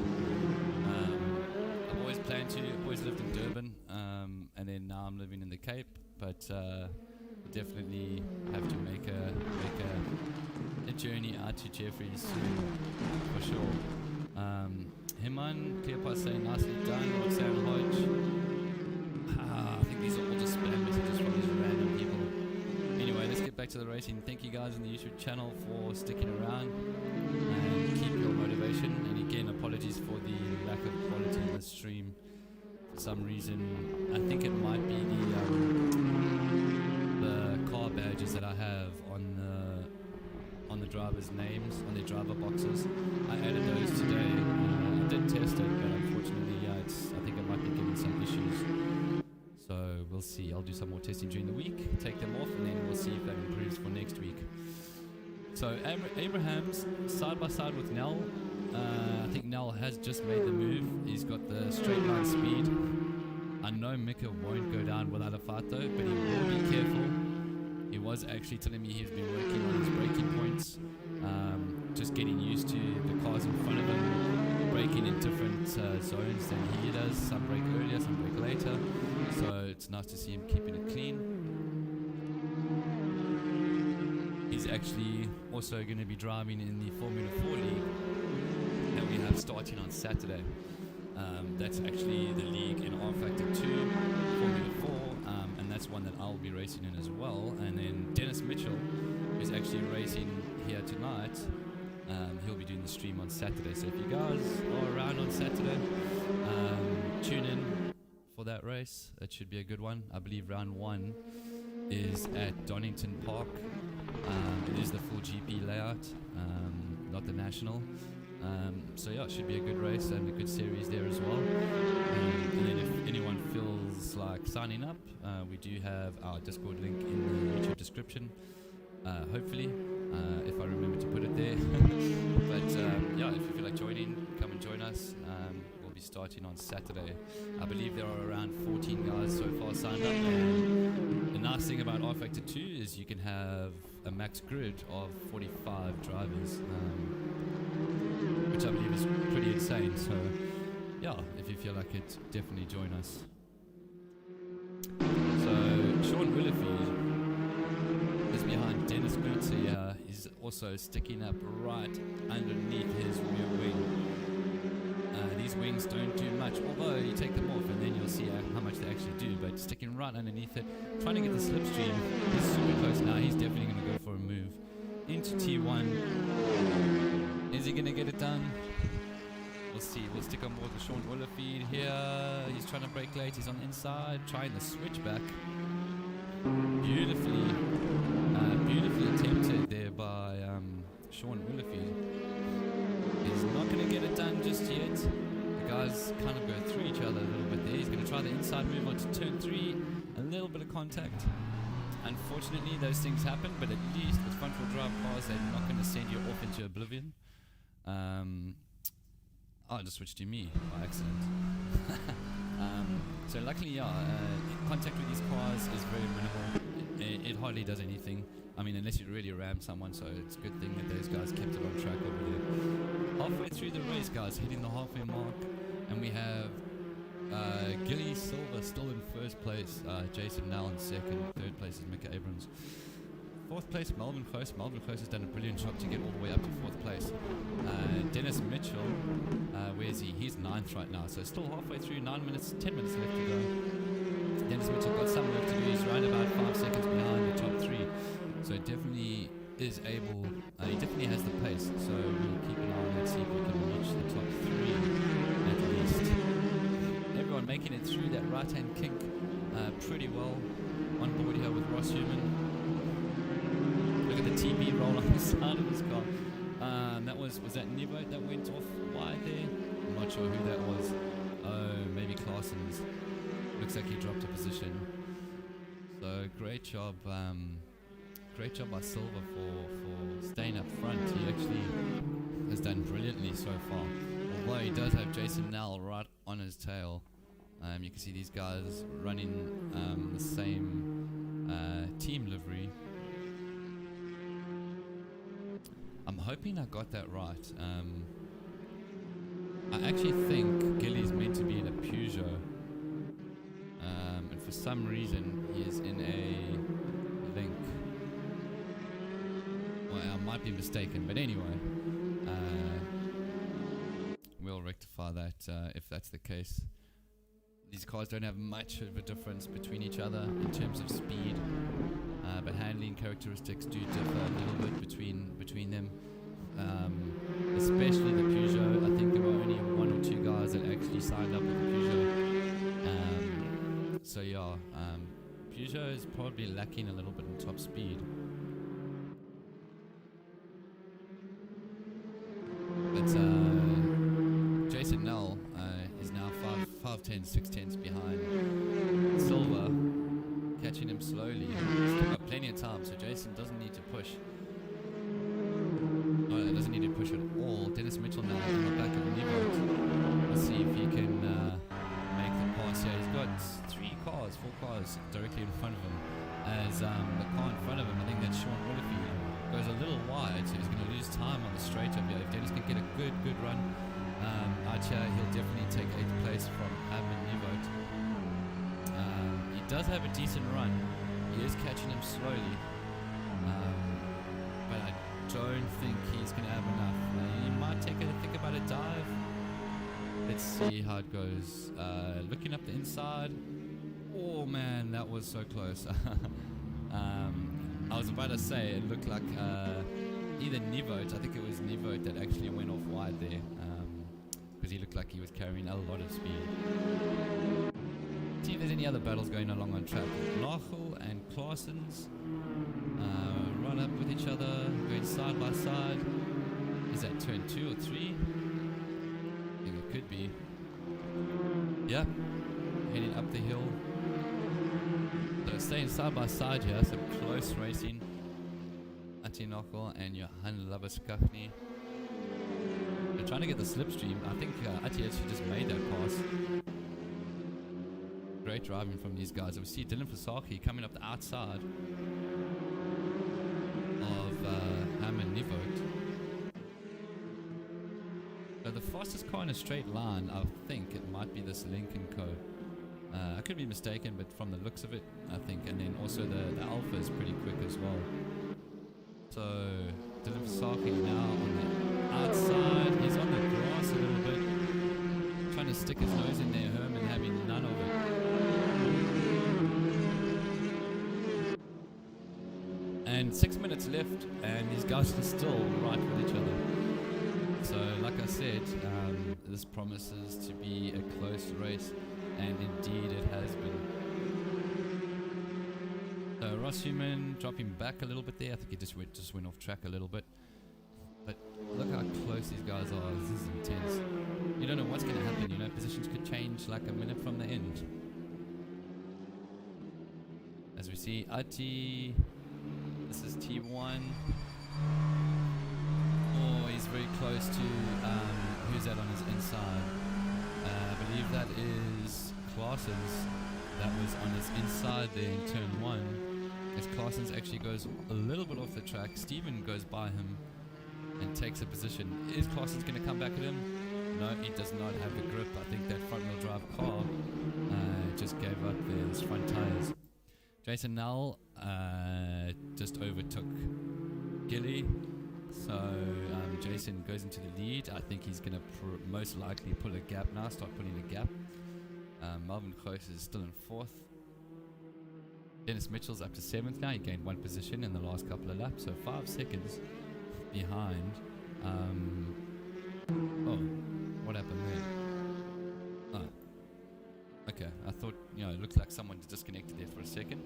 I've always planned to, always lived in Durban, and then now I'm living in the Cape, but definitely have to make a journey out to Jeffreys soon, for sure. Himan, Cleopas saying nicely done, Roxanne Hodge. I think these are all just spam messages from these random people. Anyway, let's get back to the racing. Thank you guys on the YouTube channel for sticking around and keep your motivation. And again, apologies for the lack of quality in the stream. For some reason, I think it might be the car badges that I have on the drivers' names, on their driver boxes. I added those today. I did test it, but unfortunately, I think it might be giving some issues. So we'll see. I'll do some more testing during the week, take them off, and then we'll see if that improves for next week. So Abraham's side by side with Nell. I think Nell has just made the move. He's got the straight line speed. I know Mika won't go down without a fight though, but he will be careful. He was actually telling me he's been working on his braking points, just getting used to the cars in front of him, braking in different zones than he does. Some brake earlier, some brake later. So it's nice to see him keeping it clean. He's actually also going to be driving in the Formula 4 League that we have starting on Saturday. That's actually the league in R Factor 2, Formula 4, and that's one that I'll be racing in as well. And then Dennis Mitchell, who's actually racing here tonight, he'll be doing the stream on Saturday. So if you guys are around on Saturday, tune in for that race. It should be a good one. I believe round 1 is at Donington Park. It is the full GP layout, not the national. So yeah, it should be a good race and a good series there as well. And then if anyone feels like signing up, we do have our Discord link in the YouTube description. Hopefully, if I remember to put it there. But yeah, if you feel like joining, come and join us. We'll be starting on Saturday. I believe there are around 14 guys so far signed up. And the nice thing about R Factor 2 is you can have a max grid of 45 drivers. Which I believe is pretty insane. So yeah, if you feel like it, definitely join us. So Sean Willifeed is behind Dennis Glutzer here. He's also sticking up right underneath his rear wing. These wings don't do much, although you take them off and then you'll see how much they actually do, but sticking right underneath it, trying to get the slipstream. He's super close now. He's definitely going to go for a move into T1. Is he going to get it done? We'll see. We'll stick on board with Sean Willifeed here. He's trying to break late. He's on the inside, trying the switchback. Beautifully attempted there by Sean Willifeed. He's not going to get it done just yet. The guys kind of go through each other a little bit there. He's going to try the inside move onto turn 3. A little bit of contact. Unfortunately, those things happen, but at least with front wheel drive cars, they're not going to send you off into oblivion. I just switched to me by accident. So luckily, contact with these cars is very minimal. It hardly does anything. I mean, unless you really ram someone, so it's a good thing that those guys kept it on track over there. Halfway through the race, guys, hitting the halfway mark, and we have Gilly Silver still in first place, Jason Nell in second, third place is Mika Abrams. Fourth place, Melvin Close. Melvin Close has done a brilliant job to get all the way up to fourth place. Dennis Mitchell, where is he? He's ninth right now, so still halfway through, 10 minutes left to go. Dennis Mitchell got some work to do. He's right about 5 seconds behind the top 3. So definitely is able, he definitely has the pace. So we'll keep an eye on that, see if we can reach the top 3 at least. Everyone making it through that right-hand kink pretty well. On board here with Ross Human. Look at the TP roll on the side of his car. That was that Nevo that went off wide there? I'm not sure who that was. Oh, maybe Claassens. Looks like he dropped a position. So great job by Silva for staying up front. He actually has done brilliantly so far. Although he does have Jason Nell right on his tail. You can see these guys running the same team livery. I'm hoping I got that right. I actually think Gilly's meant to be in a Peugeot. And for some reason he is in a Link. Well, I might be mistaken, but anyway, we'll rectify that if that's the case. These cars don't have much of a difference between each other in terms of speed, but handling characteristics do differ a little bit between them. Especially the Peugeot. I think there were only 1 or 2 guys that actually signed up with the Peugeot. So yeah, Peugeot is probably lacking a little bit in top speed. But Jason Nell is now 6 tenths behind Silver, catching him slowly. Still got plenty of time, so Jason doesn't need to push. No, he doesn't need to push at all. Dennis Mitchell now in the back of Nevo. Let's see if he can make the pass. Yeah, he's got 4 cars directly in front of him. As the car in front of him, I think that's Sean Willifeed, goes a little wide, so he's going to lose time on the straight up here. If Dennis can get a good run out here, he'll definitely take 8th place from Hammond Newboat. He does have a decent run. He is catching him slowly, but I don't think he's going to have enough. He might think about a dive. Let's see how it goes. Looking up the inside. Oh man, that was so close. I was about to say it looked like either Nevote, I think it was Nevote that actually went off wide there, because he looked like he was carrying a lot of speed. See if there's any other battles going along on track. Lachel and Claassens run up with each other, going side by side. Is that turn 2 or 3? I think it could be. Yep, heading up the hill. So staying side by side here, some close racing. Ati Nokkel and Johan Labaskachny. They're trying to get the slipstream. I think Ati actually just made that pass. Great driving from these guys. We see Dylan Fasaki coming up the outside of Hammond Nivot. So the fastest car in a straight line, I think it might be this Lincoln Co. I could be mistaken, but from the looks of it, I think. And then also the Alpha is pretty quick as well. So Dylan Fasaki now on the outside. He's on the grass a little bit, trying to stick his nose in there, Herman having none of it. And 6 minutes left, and these guys are still right with each other. So, like I said, this promises to be a close race, and indeed it has been. So Westhuizen dropping back a little bit there. I think he just went off track a little bit. But look how close these guys are. This is intense. You don't know what's going to happen. You know, positions could change like a minute from the end. As we see, Ati. This is T1. Oh, he's very close to who's that on his inside? I believe that is Claessens. That was on his inside there in turn 1. As Claessens actually goes a little bit off the track, Steven goes by him and takes a position. Is Claessens going to come back at him? No, he does not have the grip. I think that front wheel drive car just gave up his front tires. Jason Null just overtook Gilly. So Jason goes into the lead. I think he's going to most likely pull a gap now, start pulling a gap. Melvin Kroos is still in 4th. Dennis Mitchell's up to 7th now. He gained 1 position in the last couple of laps, so 5 seconds behind. Oh, what happened there? Oh, okay. I thought, it looked like someone disconnected there for a second.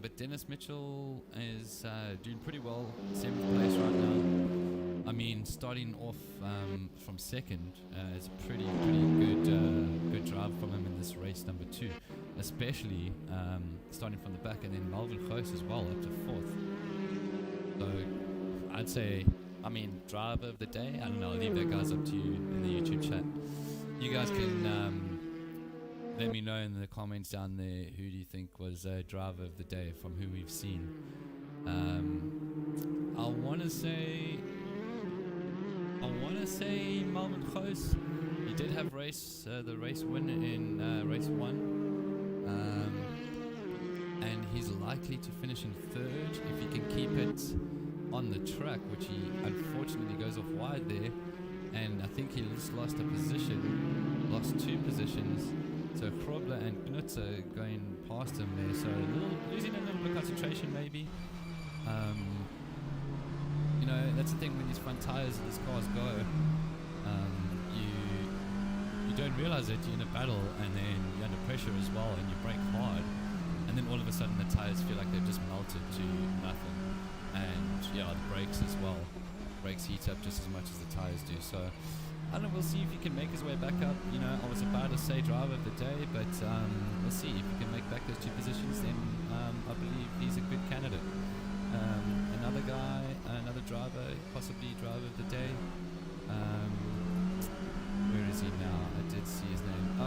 But Dennis Mitchell is doing pretty well, 7th place right now. I mean, starting off from 2nd is a pretty good drive from him in this race number 2, especially starting from the back, and then Melvin Kroos as well up to 4th. So I'd say, driver of the day. I don't know. I'll leave that guys up to you in the YouTube chat. You guys can let me know in the comments down there who do you think was driver of the day from who we've seen. I want to say Melvin Kroos. He did have the race win in race 1, and he's likely to finish in 3rd if he can keep it on the track, which he unfortunately goes off wide there, and I think he just lost 2 positions. So Krobler and Knutzer going past him there, so losing a little bit of concentration maybe. That's the thing when these front tires of these cars go, you don't realize it, you're in a battle, and then you're under pressure as well, and you brake hard, and then all of a sudden the tires feel like they've just melted to nothing. And the brakes as well. Brakes heat up just as much as the tires do. So I don't know, we'll see if he can make his way back up. I was about to say driver of the day, but we'll see if he can make back those 2 positions. Then I believe he's a good candidate. Another guy, another driver, possibly driver of the day. Where is he now? I did see his name.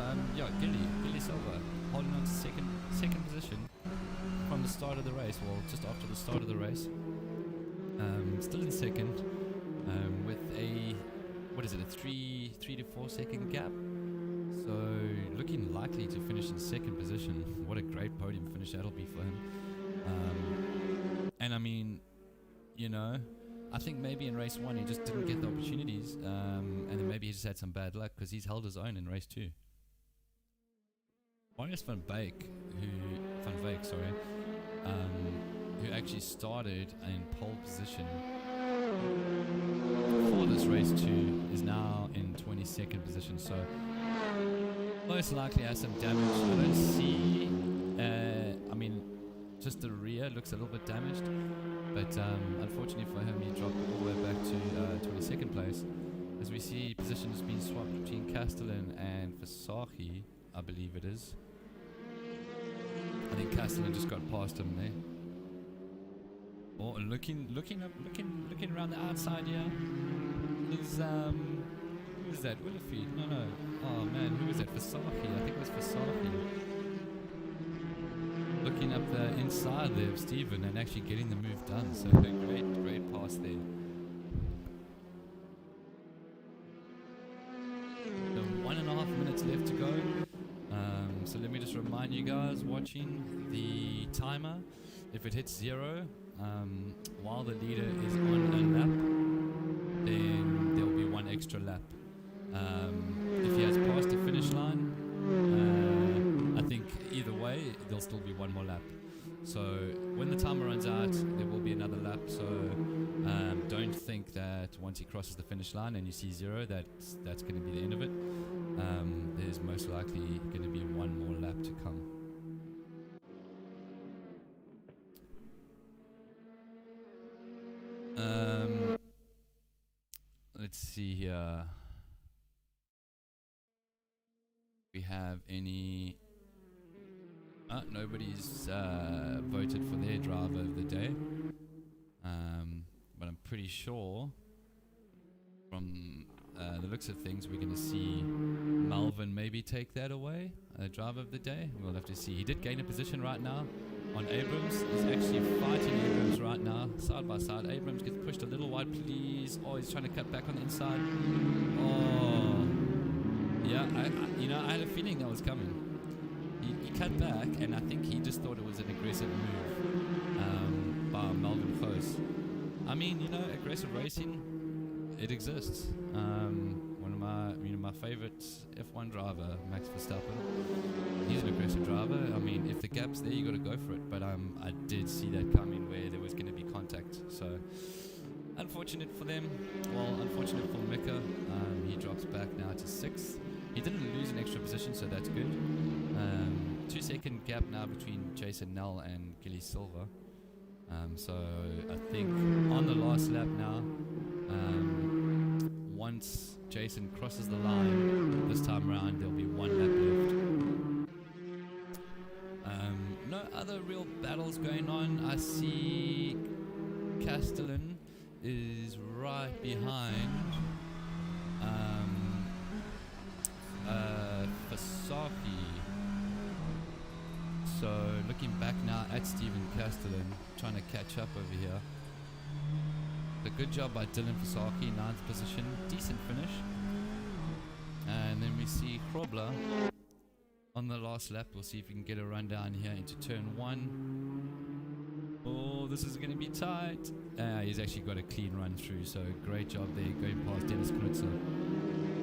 Gilly Silva, holding on to second position from the start of the race. Well, just after the start of the race. Still in 2nd, with a 3 to 4 second gap. So looking likely to finish in 2nd position. What a great podium finish that'll be for him. And I think maybe in race 1 he just didn't get the opportunities, and then maybe he just had some bad luck because he's held his own in race 2. Marius van Veek, who actually started in pole position for this race 2, is now in 22nd position, so most likely has some damage. I don't see, just the rear looks a little bit damaged, but unfortunately for him, he dropped all the way back to 22nd place. As we see, positions being swapped between Castellan and Fasaki, I believe it is. I think Castellan just got past him there. Oh, looking around the outside here. Is who is that? Willifeed? No. Oh man, who was that? Fasaki. I think it was Fasaki. Looking up the inside there of Steven and actually getting the move done. So great pass there. So 1.5 minutes left to go. So let me just remind you guys watching the timer. If it hits 0 while the leader is on a lap, then there will be 1 extra lap. If he has passed the finish line, I think either way there'll still be 1 more lap. So when the timer runs out, there will be another lap. So don't think that once he crosses the finish line and you see 0, that's going to be the end of it. There's most likely going to be 1 more lap to come. Let's see here. We have any... nobody's voted for their driver of the day. But I'm pretty sure from the looks of things we're going to see Melvin maybe take that away, driver of the day. We'll have to see. He did gain a position right now on Abrams. He's actually fighting Abrams right now, side by side. Abrams gets pushed a little wide, please. Oh, he's trying to cut back on the inside. Oh, yeah, I had a feeling that was coming. He cut back, and I think he just thought it was an aggressive move by Melvin Close. I mean, aggressive racing, it exists. One of my favorite F1 driver, Max Verstappen, he's an aggressive driver. I mean, if the gap's there, you got to go for it. But I did see that coming where there was going to be contact. So unfortunate for them. Well, unfortunate for Mika. He drops back now to 6th. He didn't lose an extra position, so that's good. 2-second gap now between Jason Nell and Gilly Silva. So I think on the last lap now, once Jason crosses the line, this time around there'll be 1 lap left. No other real battles going on. I see Castellan is right behind Fasaki. So looking back now at Stephen Castellan, trying to catch up over here. A good job by Dylan Fasaki, 9th position, decent finish. And then we see Krobler on the last lap. We'll see if we can get a run down here into turn 1. Oh, this is going to be tight. He's actually got a clean run through, so great job there going past Dennis Knutzer.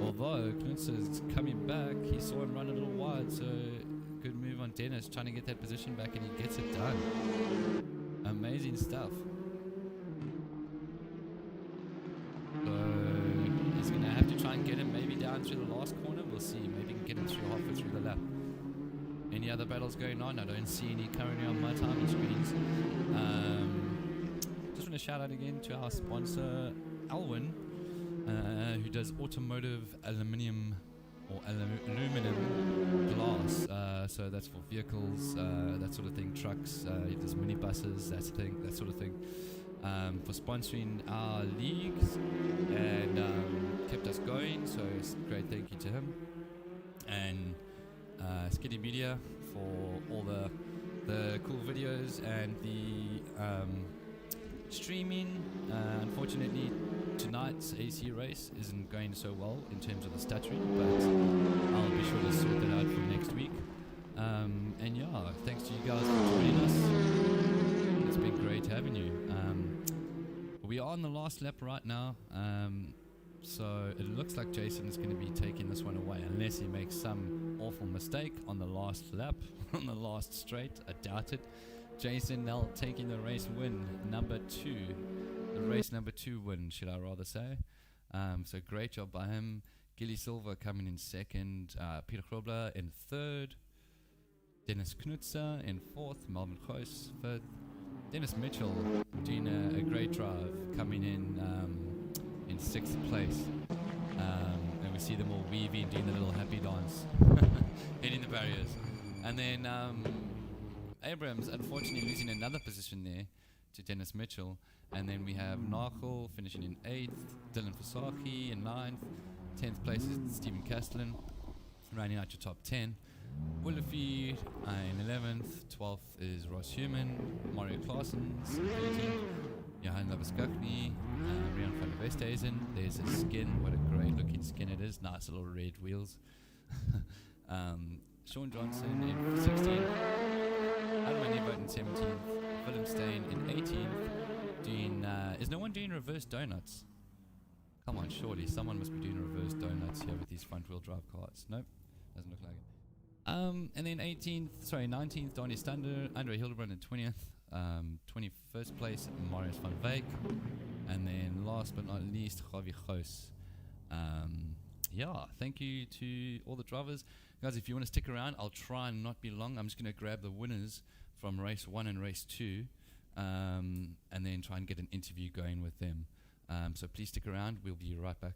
Although Knutzer's coming back, he saw him run a little wide, so good move on Dennis, trying to get that position back, and he gets it done. Amazing stuff. So he's going to have to try and get him maybe down through the last corner. We'll see. Maybe he can get him through halfway through the lap. Any other battles going on? I don't see any currently on my timing screens. Just want to shout out again to our sponsor, Alwin, who does automotive aluminum glass. So that's for vehicles, that sort of thing, trucks, he does minibuses, that sort of thing. For sponsoring our leagues and kept us going, so it's a great thank you to him. And SKNY Media for all the cool videos and the streaming. Unfortunately, tonight's AC race isn't going so well in terms of the statutory, but I'll be sure to sort that out for next week. And yeah, thanks to you guys for joining us. It's been great having you. We are on the last lap right now, so it looks like Jason is going to be taking this one away unless he makes some awful mistake on the last lap, on the last straight. I doubt it. Jason now taking the race win, number 2. The race number 2 win, should I rather say. So great job by him. Gilly Silva coming in 2nd, Peter Krobler in 3rd, Dennis Knutzer in 4th, Melvin Khois 5th, Dennis Mitchell doing a great drive, coming in 6th place. And we see them all weaving, doing the little happy dance, hitting the barriers. And then Abrams, unfortunately, losing another position there to Dennis Mitchell. And then we have Narkle finishing in 8th, Dylan Fasaki in 9th, 10th place is Stephen Castellan, rounding out your top 10. Willefie in 11th, 12th is Ross Human, Mario Claessens, 13th, Johan Labaskakny, Riaan van der Westhuizen. There's a skin, what a great looking skin it is, nice little red wheels. Sean Johnson in 16th, Adam Anibot in 17th, Willem Steyn in 18th. Is no one doing reverse donuts? Come on, surely someone must be doing reverse donuts here with these front-wheel drive cars. Nope, doesn't look like it. And then 19th, Donnie Stander, Andre Hildebrand in 20th, 21st place, Marius van Wyk, and then last but not least, Javi Goos. Yeah, thank you to all the drivers. Guys, if you want to stick around, I'll try and not be long. I'm just going to grab the winners from race 1 and race 2, and then try and get an interview going with them. So please stick around. We'll be right back.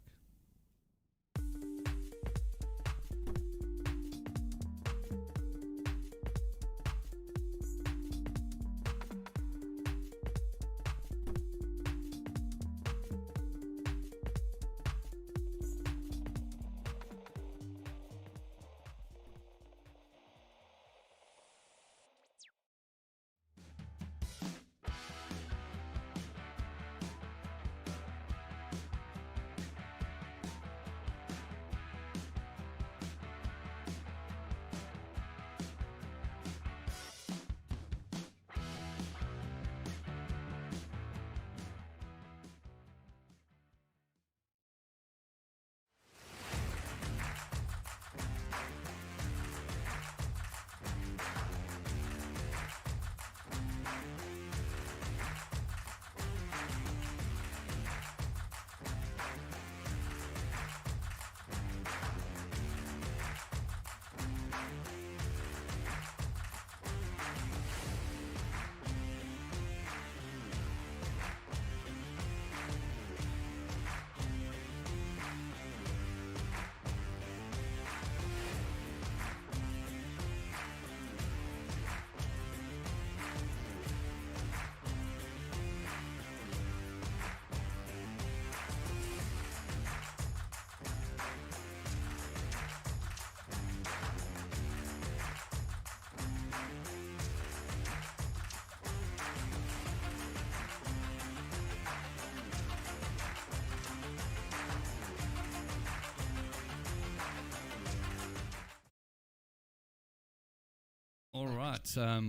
All right,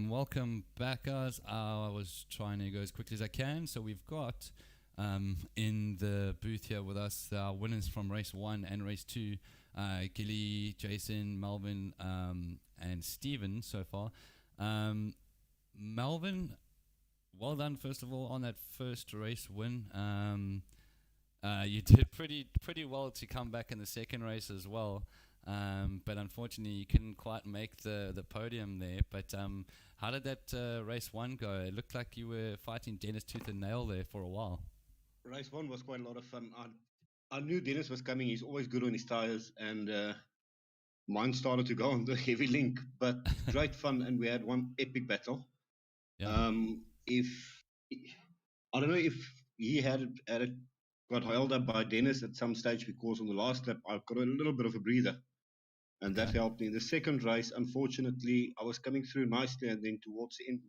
welcome back, guys. I was trying to go as quickly as I can. So we've got in the booth here with us our winners from race 1 and race 2, Gilly, Jason, Melvin, and Stephen so far. Melvin, well done, first of all, on that first race win. You did pretty well to come back in the second race as well. But unfortunately, you couldn't quite make the podium there. But how did that race 1 go? It looked like you were fighting Dennis tooth and nail there for a while. Race 1 was quite a lot of fun. I knew Dennis was coming. He's always good on his tires, and mine started to go on the heavy link. But great fun, and we had one epic battle. Yeah. I don't know if he got held up by Dennis at some stage, because on the last lap I got a little bit of a breather. And that helped me. In the second race, unfortunately, I was coming through nicely, and then towards the end,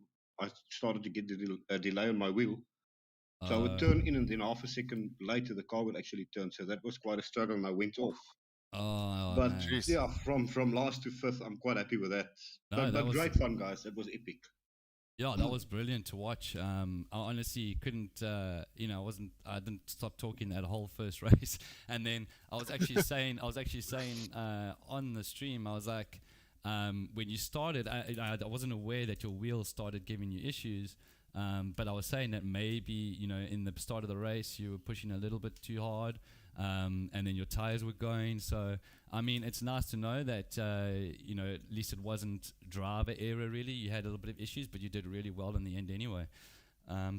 I started to get a delay on my wheel. So I would turn in, and then half a second later, the car would actually turn. So that was quite a struggle, and I went off. But man. Yeah, from last to fifth, I'm quite happy with that. But great fun, guys. That was epic. Yeah, that was brilliant to watch. I honestly couldn't, I didn't stop talking that whole first race. And then I was actually saying on the stream, I was like, when you started, I wasn't aware that your wheels started giving you issues. But I was saying that maybe, in the start of the race, you were pushing a little bit too hard. And then your tires were going. So, I mean, it's nice to know that, at least it wasn't driver error, really. You had a little bit of issues, but you did really well in the end anyway.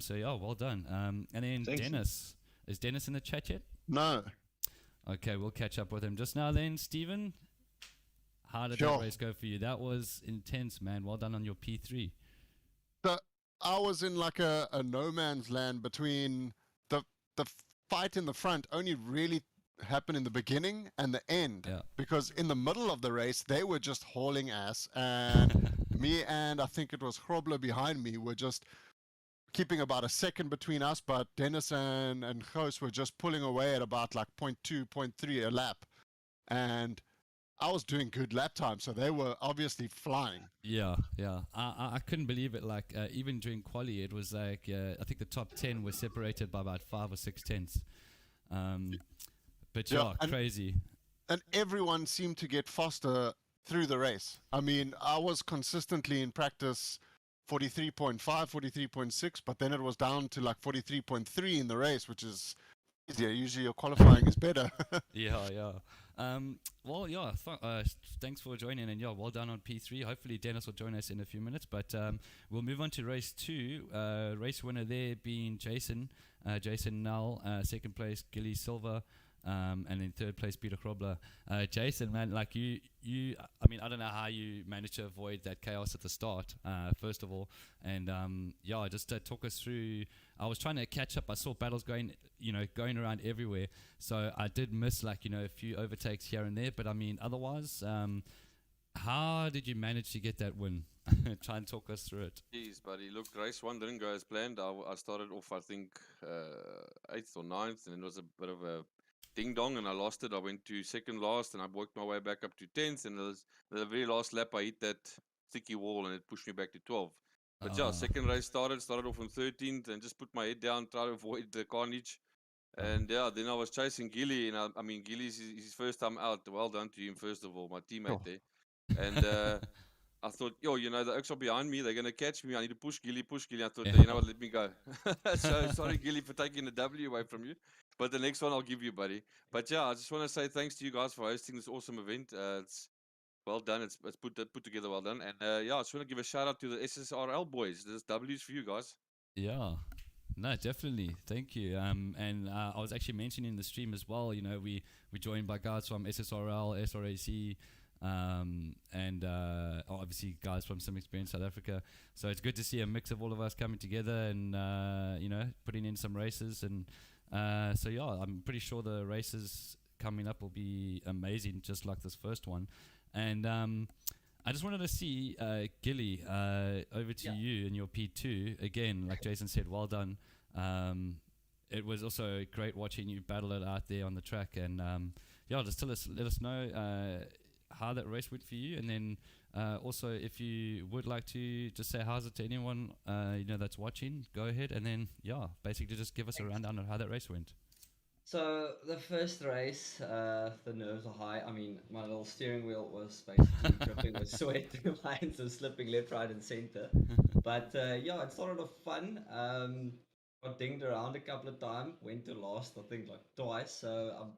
So, yeah, well done. And then Thanks. Dennis. Is Dennis in the chat yet? No. Okay, we'll catch up with him just now then. Stephen, how did that race go for you? That was intense, man. Well done on your P3. So, I was in like a no man's land between the fight in the front only really happened in the beginning and the end, because in the middle of the race they were just hauling ass, and me and I think it was Grobler behind me were just keeping about a second between us, but Dennis and Goos were just pulling away at about like 0.2, 0.3 a lap. And I was doing good lap time, so they were obviously flying. Yeah. I couldn't believe it. Like even during quali, it was like I think the top 10 were separated by about 5 or 6 tenths. But yeah, crazy. And everyone seemed to get faster through the race. I mean, I was consistently in practice 43.5, 43.6, but then it was down to like 43.3 in the race, which is easier. Usually your qualifying is better. Yeah. Well, yeah, thanks for joining, and yeah, well done on P3. Hopefully Dennis will join us in a few minutes, but we'll move on to race 2. Race winner there being Jason Null, second place Gilly Silva, and in third place Peter Krobler. Jason, man, like you I mean, I don't know how you managed to avoid that chaos at the start, first of all, and yeah, just talk us through. I was trying to catch up. I saw battles going around everywhere, so I did miss a few overtakes here and there, but I mean, otherwise, how did you manage to get that win? Try and talk us through it. Jeez, buddy. Look, race 1 didn't go as planned. I started off, I think, 8th or 9th, and it was a bit of a ding-dong, and I lost it. I went to second last, and I worked my way back up to 10th, and the very last lap, I hit that sticky wall, and it pushed me back to 12th. But yeah, second race started off on 13th, and just put my head down, try to avoid the carnage. And yeah, then I was chasing Gilly, and I mean, Gilly's his first time out. Well done to him, first of all, my teammate there. And I thought, the Oaks are behind me. They're going to catch me. I need to push Gilly. I thought, you know what, let me go. So sorry, Gilly, for taking the W away from you. But the next one I'll give you, buddy. But yeah, I just want to say thanks to you guys for hosting this awesome event. It's well done. It's put together well done. And yeah, I just want to give a shout out to the SSRL boys. There's W's for you guys. Yeah. No, definitely. Thank you. And I was actually mentioning in the stream as well, we're joined by guys from SSRL, SRAC, and obviously guys from Some Experience South Africa. So it's good to see a mix of all of us coming together and, putting in some races. And so, yeah, I'm pretty sure the races coming up will be amazing, just like this first one. And I just wanted to see, Gilly, over to you in your P2. Again, like Jason said, well done. It was also great watching you battle it out there on the track. And just let us know how that race went for you. And then also, if you would like to just say how's it to anyone that's watching, go ahead. And then, basically just give us a rundown of how that race went. So the first race, the nerves are high. I mean, my little steering wheel was basically dripping with sweat. My hands were slipping left, right, and center. But it started off fun. Got dinged around a couple of times. Went to last, I think, like twice. So I'm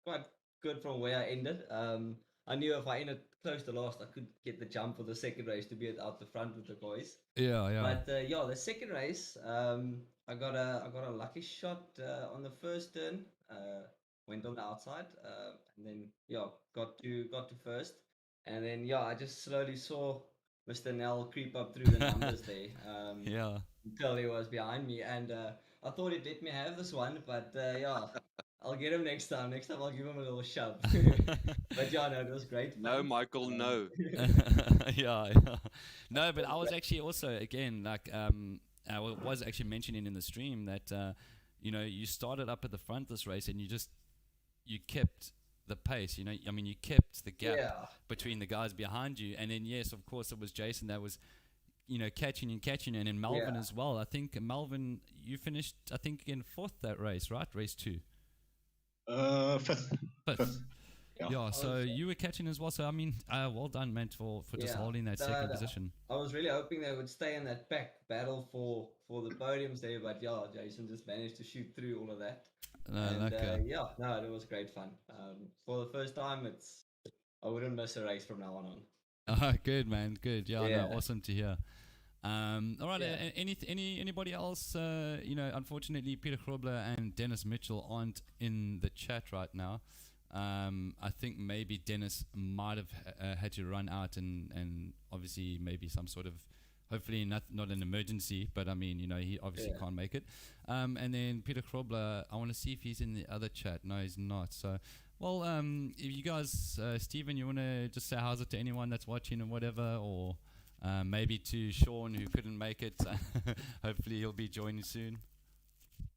quite good from where I ended. I knew if I ended close to last, I could get the jump for the second race to be out the front with the boys. Yeah. But the second race, I got a lucky shot on the first turn. Went on the outside, and then got to first, and then I just slowly saw Mr. Nell creep up through the numbers there. Until he was behind me, and I thought he'd let me have this one, but I'll get him next time. Next time I'll give him a little shove. But it was great fun. No, Michael, no. No, but I was actually also, again, like I was actually mentioning in the stream that you started up at the front this race and you kept the pace. You kept the gap between the guys behind you, and then yes, of course, it was Jason that was catching, and then Melvin as well. I think Melvin, you finished in fourth that race, right? Race 2. Fifth. Yeah, so you were catching as well. So I mean, well done, man, for just holding that second position. I was really hoping they would stay in that pack battle for the podiums there, but Jason just managed to shoot through all of that. It was great fun. For the first time, I wouldn't miss a race from now on. Good, man, good. No, awesome to hear. All right. Anybody else? Unfortunately, Peter Krobler and Dennis Mitchell aren't in the chat right now. I think maybe Dennis might have had to run out, and obviously maybe some sort of, hopefully not an emergency, but I mean, he obviously can't make it. And then Peter Krobler, I want to see if he's in the other chat. No, he's not. So, well, if you guys, Stephen, you want to just say how's it to anyone that's watching and whatever, or maybe to Sean who couldn't make it. Hopefully he'll be joining soon.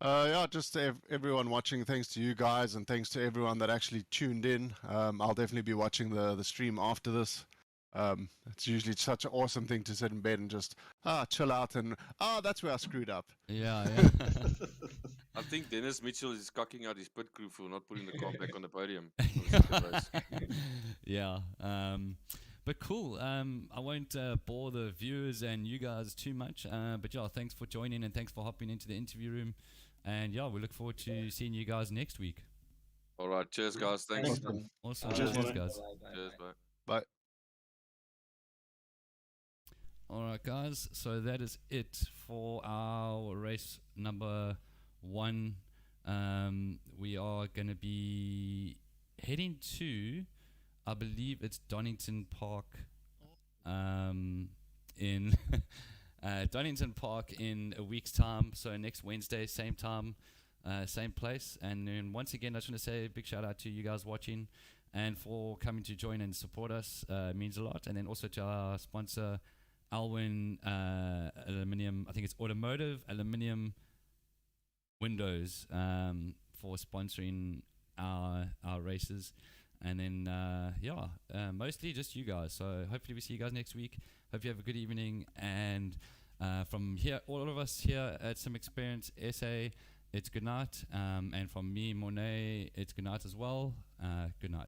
Yeah, just to everyone watching, thanks to you guys, and thanks to everyone that actually tuned in. I'll definitely be watching the stream after this. It's usually such an awesome thing to sit in bed and just chill out and that's where I screwed up. Yeah. I think Dennis Mitchell is cocking out his pit crew for not putting the car back on the podium. Yeah. But cool. I won't bore the viewers and you guys too much. But yeah, thanks for joining and thanks for hopping into the interview room. And yeah, we look forward to seeing you guys next week. All right. Cheers, guys. Thanks. Awesome. Cheers, Cheers, man. guys. Cheers, bye. Bye. All right, guys. So that is it for our race number 1. We are going to be heading to, I believe it's Donington Park, in Donington Park in a week's time. So next Wednesday, same time, same place. And then once again, I just want to say a big shout out to you guys watching and for coming to join and support us. It means a lot. And then also to our sponsor, Alwin Aluminium. I think it's automotive aluminium windows, for sponsoring our races. And then mostly just you guys. So hopefully we see you guys next week. Hope you have a good evening. And from here, all of us here at Some Experience SA, it's good night. And from me, Monet, it's good night as well. Good night.